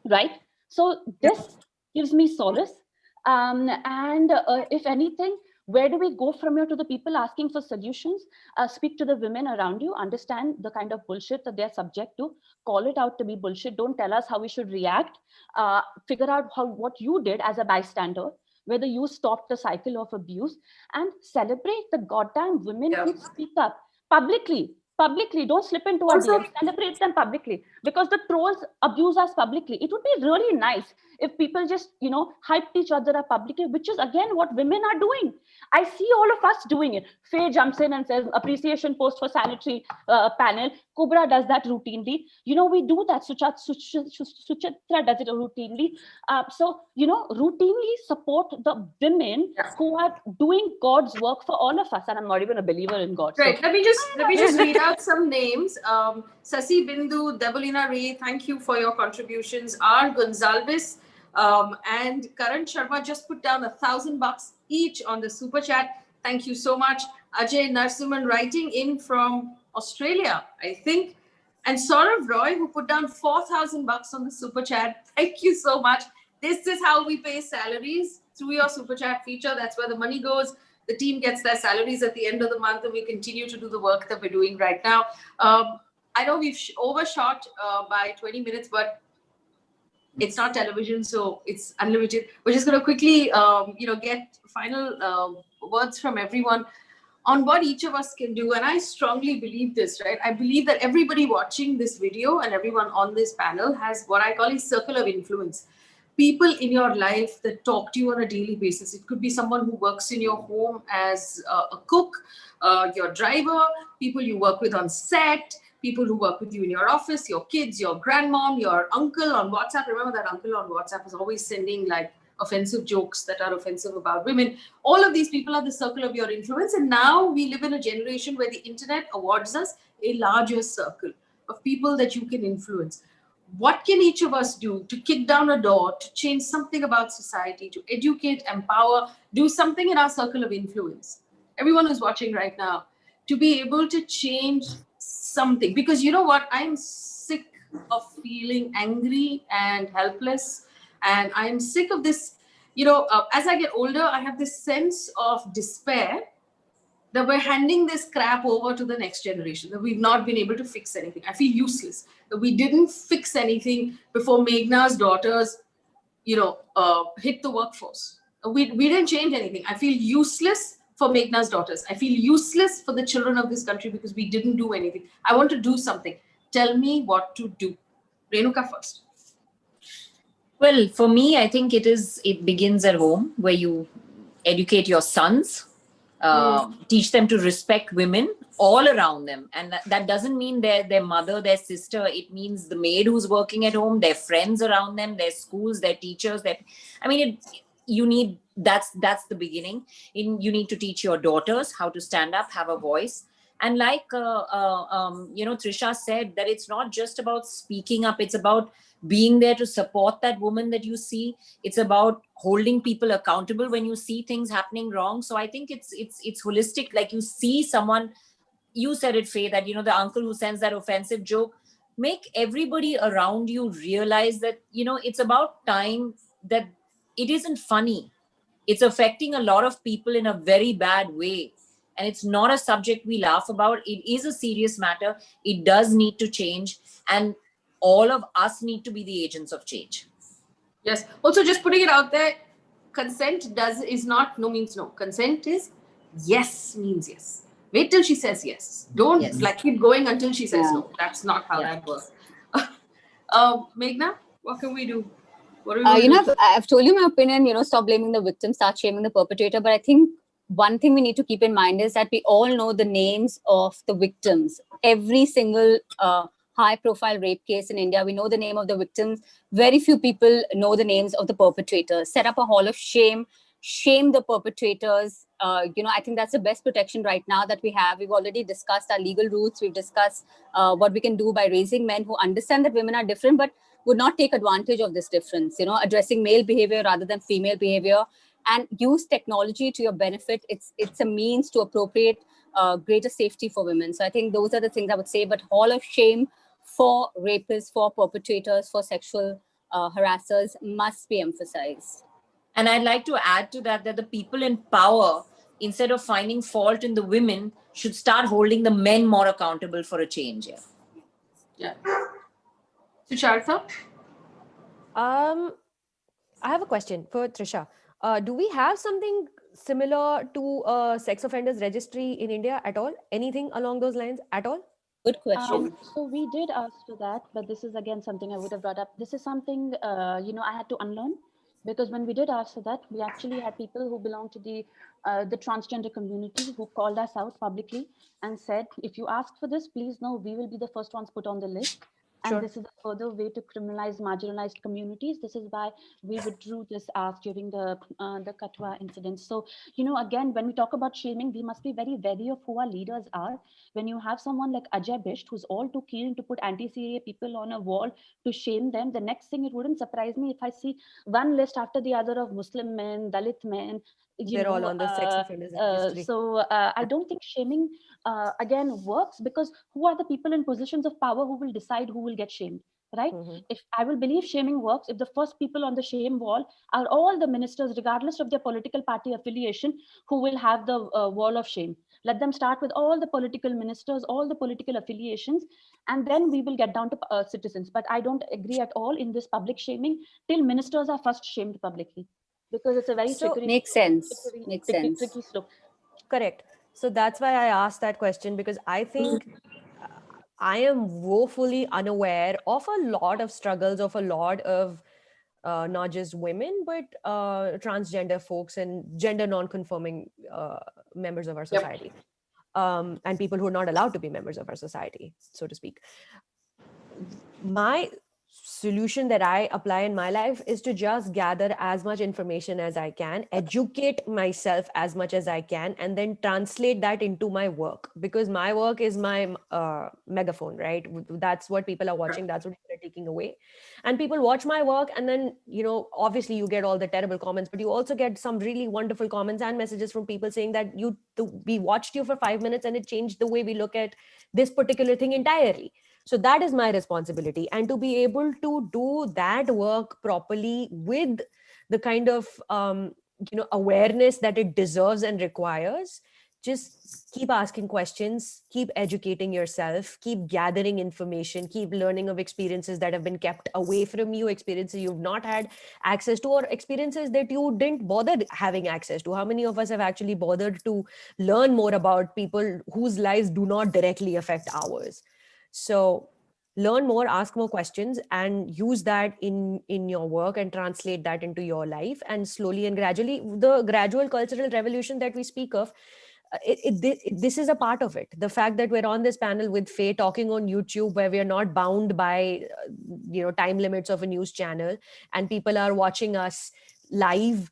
right? So this gives me solace. And if anything, Where do we go from here to the people asking for solutions? Speak to the women around you, understand the kind of bullshit that they're subject to, call it out to be bullshit. Don't tell us how we should react. Figure out what you did as a bystander, whether you stopped the cycle of abuse, and celebrate the goddamn women who speak up publicly. Don't slip into our DMs. Celebrate them publicly, because the trolls abuse us publicly. It would be really nice if people just, hyped each other up publicly, which is again what women are doing. I see all of us doing it. Faye jumps in and says appreciation post for sanitary panel. Kubra does that routinely. We do that. Suchitra does it routinely. So routinely support the women who are doing God's work for all of us. And I'm not even a believer in God. Right. So. Let me just read out some names. Sasi Bindu, Debolina Ray, thank you for your contributions. R. Gonzalez and Karan Sharma just put down $1,000 each on the super chat. Thank you so much. Ajay Narsimhan writing in from Australia, I think. And Saurav Roy, who put down $4,000 on the super chat. Thank you so much. This is how we pay salaries, through your super chat feature. That's where the money goes. The team gets their salaries at the end of the month, and we continue to do the work that we're doing right now. I know we've overshot by 20 minutes, but it's not television, so it's unlimited. We're just going to quickly, get final words from everyone on what each of us can do. And I strongly believe this, right? I believe that everybody watching this video and everyone on this panel has what I call a circle of influence. People in your life that talk to you on a daily basis. It could be someone who works in your home as a cook, your driver, people you work with on set, people who work with you in your office, your kids, your grandmom, your uncle on WhatsApp. Remember that uncle on WhatsApp is always sending like offensive jokes that are offensive about women. All of these people are the circle of your influence. And now we live in a generation where the internet awards us a larger circle of people that you can influence. What can each of us do to kick down a door, to change something about society, to educate, empower, do something in our circle of influence? Everyone who's watching right now, to be able to change something. Because you know what? I'm sick of feeling angry and helpless. And I'm sick of this, as I get older, I have this sense of despair that we're handing this crap over to the next generation, that we've not been able to fix anything. I feel useless, that we didn't fix anything before Meghna's daughters, hit the workforce. We didn't change anything. I feel useless for Meghna's daughters. I feel useless for the children of this country because we didn't do anything. I want to do something. Tell me what to do. Renuka first. Well, for me, I think it begins at home, where you educate your sons, teach them to respect women all around them. And that doesn't mean their mother, their sister. It means the maid who's working at home, their friends around them, their schools, their teachers. That's the beginning. You need to teach your daughters how to stand up, have a voice. And like, Trisha said, that it's not just about speaking up. It's about being there to support that woman that you see. It's about holding people accountable when you see things happening wrong. So I think it's holistic. Like, you see someone, you said it, Faye, that, the uncle who sends that offensive joke, make everybody around you realize that, it's about time, that it isn't funny. It's affecting a lot of people in a very bad way. And it's not a subject we laugh about. It is a serious matter. It does need to change. And all of us need to be the agents of change. Yes. Also, just putting it out there, consent is not no means no. Consent is yes means yes. Wait till she says yes. Don't keep going until she says no. That's not how that works. Meghna, what can we do? What are we do? I've told you my opinion, stop blaming the victim, start shaming the perpetrator. But I think one thing we need to keep in mind is that we all know the names of the victims. Every single high-profile rape case in India, we know the name of the victims. Very few people know the names of the perpetrators. Set up a hall of shame, shame the perpetrators. I think that's the best protection right now that we have. We've already discussed our legal routes. We've discussed what we can do by raising men who understand that women are different, but would not take advantage of this difference, addressing male behavior rather than female behavior, and use technology to your benefit. It's a means to appropriate greater safety for women. So I think those are the things I would say, but hall of shame for rapists, for perpetrators, for sexual harassers must be emphasized. And I'd like to add to that the people in power instead of finding fault in the women, should start holding the men more accountable for a change. Yeah. Suchartha? I have a question for Trisha. Do we have something similar to a sex offenders registry in India at all? Anything along those lines at all? Good question. So we did ask for that, but this is again something I would have brought up. This is something, I had to unlearn, because when we did ask for that, we actually had people who belong to the transgender community who called us out publicly and said, if you ask for this, please know we will be the first ones put on the list. And Sure. this is a further way to criminalize marginalized communities. This is why we withdrew this ask during the Katwa incident. So, again, when we talk about shaming, we must be very wary of who our leaders are. When you have someone like Ajay Bisht, who's all too keen to put anti-CAA people on a wall to shame them, the next thing, it wouldn't surprise me if I see one list after the other of Muslim men, Dalit men, They're all on the sex offenders registry. so I don't think shaming again works, because who are the people in positions of power who will decide who will get shamed, right? Mhm. If I will believe shaming works, if the first people on the shame wall are all the ministers, regardless of their political party affiliation, who will have the wall of shame. Let them start with all the political ministers, all the political affiliations, and then we will get down to citizens. But I don't agree at all in this public shaming till ministers are first shamed publicly, because it's a very So- Makes sense. Makes sense. tricky slope. Correct. So that's why I asked that question, because I think I am woefully unaware of a lot of struggles of a lot of not just women, but transgender folks and gender non-conforming members of our Yep. society, and people who are not allowed to be members of our society, so to speak. My solution that I apply in my life is to just gather as much information as I can, educate myself as much as I can, and then translate that into my work, because my work is my megaphone, right? That's what people are watching, that's what people are taking away. And people watch my work, and then, obviously you get all the terrible comments, but you also get some really wonderful comments and messages from people saying that we watched you for 5 minutes and it changed the way we look at this particular thing entirely. So that is my responsibility, and to be able to do that work properly with the kind of awareness that it deserves and requires, just keep asking questions, keep educating yourself, keep gathering information, keep learning of experiences that have been kept away from you, experiences you've not had access to, or experiences that you didn't bother having access to. How many of us have actually bothered to learn more about people whose lives do not directly affect ours? So learn more, ask more questions, and use that in your work and translate that into your life. And slowly and gradually, the gradual cultural revolution that we speak of, this is a part of it. The fact that we're on this panel with Faye talking on YouTube, where we are not bound by time limits of a news channel, and people are watching us live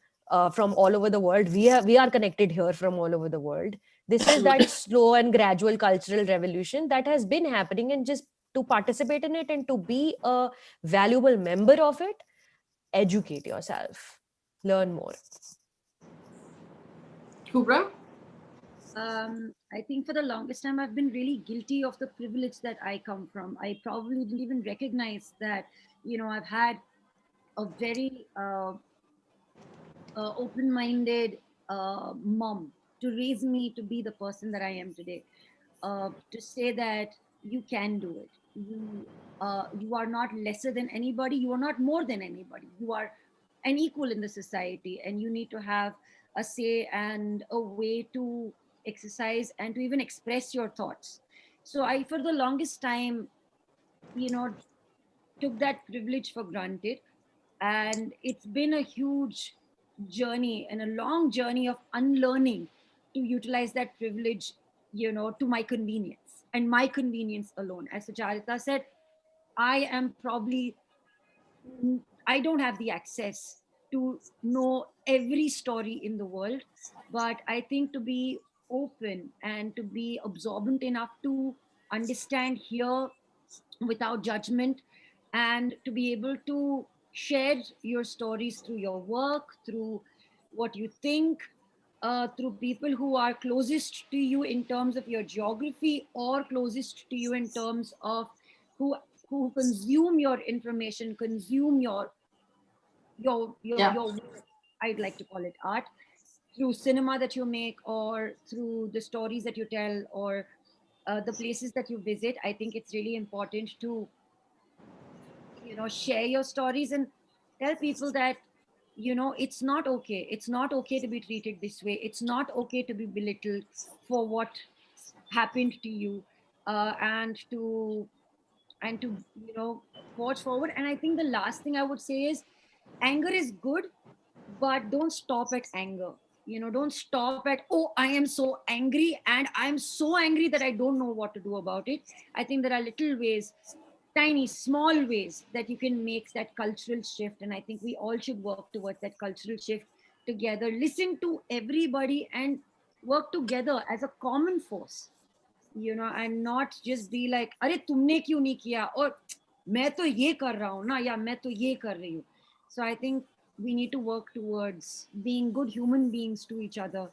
from all over the world. We are connected here from all over the world. This is that slow and gradual cultural revolution that has been happening, and just to participate in it and to be a valuable member of it, educate yourself, learn more. Kubra? I think for the longest time, I've been really guilty of the privilege that I come from. I probably didn't even recognize that, I've had a very open-minded mom to raise me to be the person that I am today. To say that you can do it. You are not lesser than anybody. You are not more than anybody. You are an equal in the society, and you need to have a say and a way to exercise and to even express your thoughts. So I, for the longest time, took that privilege for granted, and it's been a huge journey and a long journey of unlearning to utilize that privilege, to my convenience and my convenience alone. As Sucharita said, I am probably, I don't have the access to know every story in the world, but I think to be open and to be absorbent enough to understand, hear without judgment, and to be able to share your stories through your work, through what you think, through people who are closest to you in terms of your geography, or closest to you in terms of who who consume your information, consume your Yeah. work. I'd like to call it art. through cinema that you make, or through the stories that you tell, or the places that you visit. I think it's really important to, share your stories and tell people that, it's not okay. It's not okay to be treated this way. It's not okay to be belittled for what happened to you, and to forge forward. And I think the last thing I would say is, anger is good, but don't stop at anger. Don't stop at, oh, I am so angry, and I'm so angry that I don't know what to do about it. I think there are little ways, tiny small ways, that you can make that cultural shift. And I think we all should work towards that cultural shift together, listen to everybody, and work together as a common force, and not just be like, अरे तुमने क्यों नहीं किया, और मैं तो ये कर रहा हूँ ना, या मैं तो ये कर रही हूँ. So I think we need to work towards being good human beings to each other,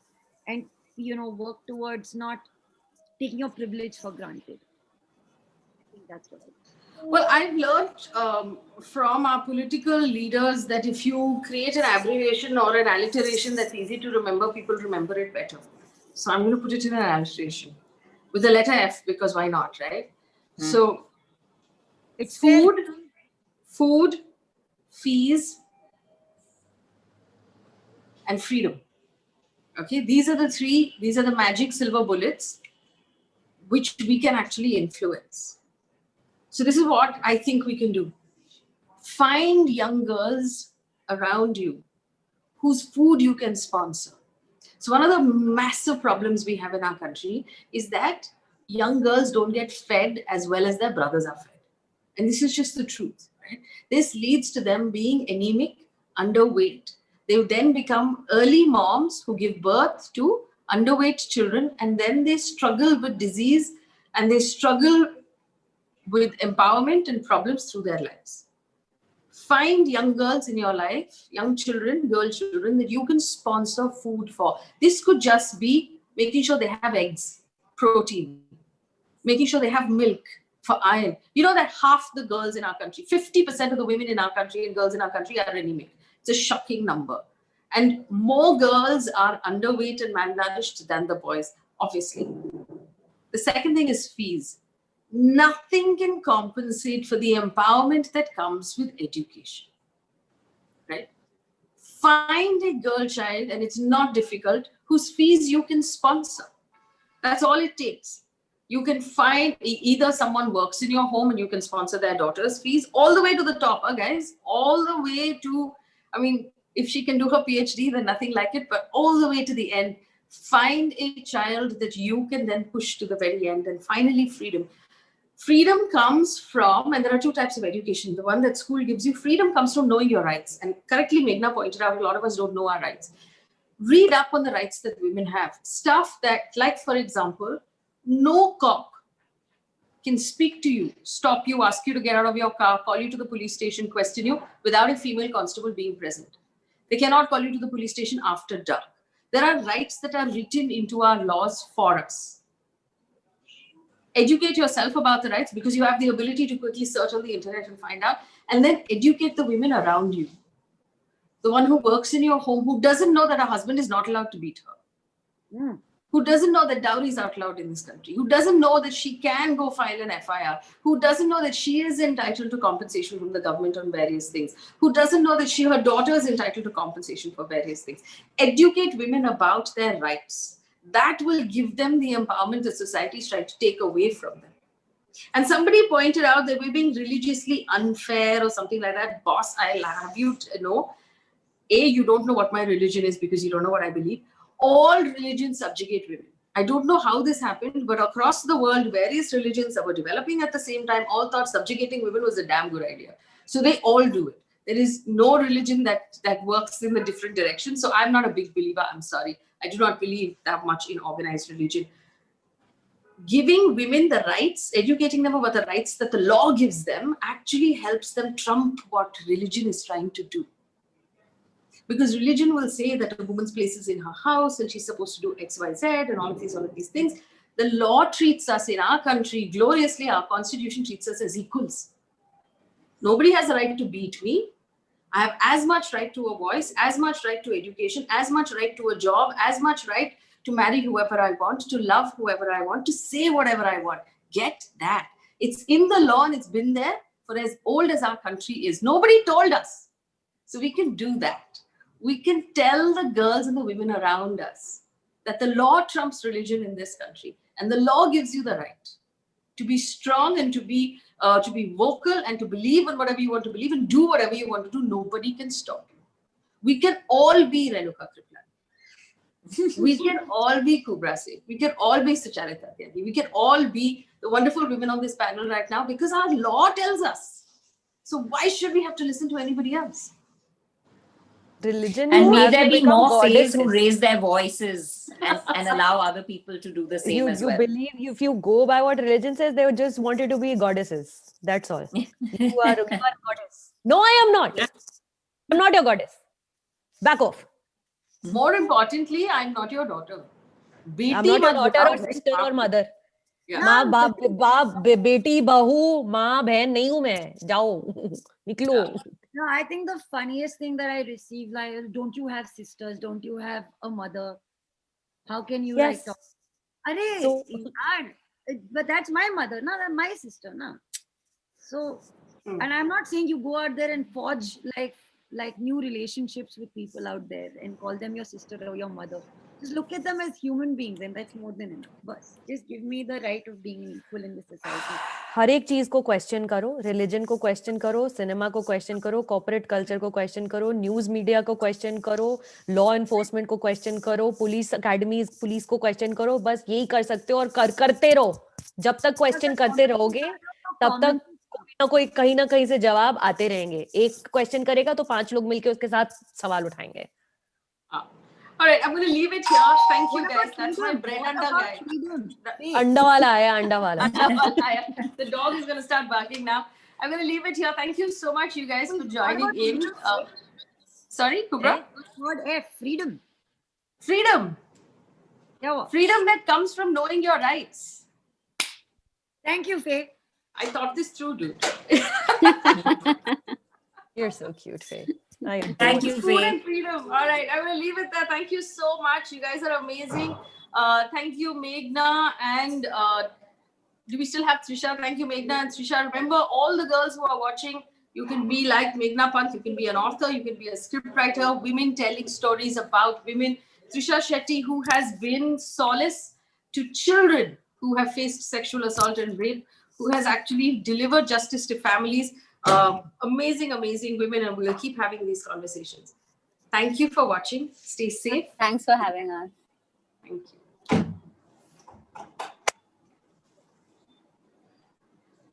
and work towards not taking your privilege for granted. I think that's what I think. Well, I've learned from our political leaders that if you create an abbreviation or an alliteration that's easy to remember, people remember it better. So I'm going to put it in an alliteration with the letter F, because why not, right? So It's food, fees, and freedom. Okay, these are the magic silver bullets which we can actually influence. So this is what I think we can do. Find young girls around you whose food you can sponsor. So one of the massive problems we have in our country is that young girls don't get fed as well as their brothers are fed. And this is just the truth, right? This leads to them being anemic, underweight. They then become early moms who give birth to underweight children, and then they struggle with disease, and they struggle with empowerment and problems through their lives. Find young girls in your life, young children, girl children, that you can sponsor food for. This could just be making sure they have eggs, protein, making sure they have milk for iron. You know that half the girls in our country, 50% of the women in our country and girls in our country are anemic. It's a shocking number. And more girls are underweight and malnourished than the boys, obviously. The second thing is fees. Nothing can compensate for the empowerment that comes with education, right? Find a girl child, and it's not difficult, whose fees you can sponsor. That's all it takes. You can find either someone works in your home and you can sponsor their daughter's fees, all the way to the top, guys, all the way to, I mean, if she can do her PhD, then nothing like it, but all the way to the end. Find a child that you can then push to the very end. And finally, freedom. Freedom comes from, and there are two types of education. The one that school gives you, freedom comes from knowing your rights. And correctly, Meghna pointed out, a lot of us don't know our rights. Read up on the rights that women have. Stuff that, like, for example, no cop can speak to you, stop you, ask you to get out of your car, call you to the police station, question you, without a female constable being present. They cannot call you to the police station after dark. There are rights that are written into our laws for us. Educate yourself about the rights, because you have the ability to quickly search on the internet and find out, and then educate the women around you. The one who works in your home, who doesn't know that her husband is not allowed to beat her. Who doesn't know that dowry is outlawed in this country, who doesn't know that she can go file an FIR, who doesn't know that she is entitled to compensation from the government on various things, who doesn't know that her daughter is entitled to compensation for various things. Educate women about their rights. That will give them the empowerment that society is trying to take away from them. And somebody pointed out that we're being religiously unfair or something like that. Boss, I'll have you know, you don't know what my religion is because you don't know what I believe. All religions subjugate women. I don't know how this happened, but across the world, various religions that were developing at the same time all thought subjugating women was a damn good idea. So they all do it. There is no religion that works in a different direction. So I'm not a big believer. I'm sorry. I do not believe that much in organized religion. Giving women the rights, educating them about the rights that the law gives them, actually helps them trump what religion is trying to do. Because religion will say that a woman's place is in her house and she's supposed to do X, Y, Z and all of these things. The law treats us in our country gloriously. Our constitution treats us as equals. Nobody has the right to beat me. I have as much right to a voice, as much right to education, as much right to a job, as much right to marry whoever I want, to love whoever I want, to say whatever I want. Get that. It's in the law and it's been there for as old as our country is. Nobody told us. So we can do that. We can tell the girls and the women around us that the law trumps religion in this country. And the law gives you the right to be strong and to be vocal and to believe in whatever you want to believe and do whatever you want to do. Nobody can stop you. We can all be Renuka Kriplan. We can all be Kubra Singh. We can all be Sucharita Tyagi. We can all be the wonderful women on this panel right now because our law tells us. So why should we have to listen to anybody else? Religion And you may have there to be become more Fays who goddesses. raise their voices and allow other people to do the same as You well. believe, if you go by what religion says, they would just want you to be goddesses. That's all. You are a goddess. No, I am not. I'm not your goddess. Back off. More importantly, I'm not your daughter. I'm not your daughter or Very sister or powerful. mother. Yeah. माँ बाप बेटी बहू माँ बहन नहीं हूँ मैं जाओ निकलो. No, I think the funniest thing that I receive, like, don't you have sisters? Don't you have a mother? How can you Yes. like talk? Arey, So- yaar, but that's my mother, no, that's my sister, no. So, Hmm. and I'm not saying you go out there and forge like new relationships with people out there and call them your sister or your mother. Just look at them as human beings, and that's more than enough. But just give me the right of being equal in this society. हर एक चीज को question करो, religion को question करो, cinema को question करो, corporate culture को question करो, न्यूज मीडिया को क्वेश्चन करो, लॉ एनफोर्समेंट को क्वेश्चन करो, पुलिस अकेडमीज पुलिस को क्वेश्चन करो. बस यही कर सकते हो और करते रहो. जब तक क्वेश्चन करते रहोगे तब तक कोई कहीं ना कहीं से जवाब आते रहेंगे. एक क्वेश्चन करेगा तो 5 लोग मिलके उसके साथ सवाल उठाएंगे. All right, I'm going to leave it here. Thank you, What guys. about That's my freedom? bread What under about guy. freedom? Hey, अंडा वाला आया, अंडा वाला. The dog is going to start barking now. I'm going to leave it here. Thank you so much, you guys, for joining in. Sorry, Kubra? word F, freedom. Freedom. Yeah, what? Freedom that comes from knowing your rights. Thank you, Faye. I thought this through, dude. You're so cute, Faye. Thank you, Food Faye. and freedom. All right, I'm going to leave it there. Thank you so much. You guys are amazing. Thank you, Meghna. And do we still have Trisha? Thank you, Meghna and Trisha. Remember, all the girls who are watching, you can be like Meghna Pant. You can be an author. You can be a scriptwriter. Women telling stories about women. Trisha Shetty, who has been solace to children who have faced sexual assault and rape, who has actually delivered justice to families. Amazing, amazing women, and we'll keep having these conversations. Thank you for watching. Stay safe. Thanks for having us. Thank you.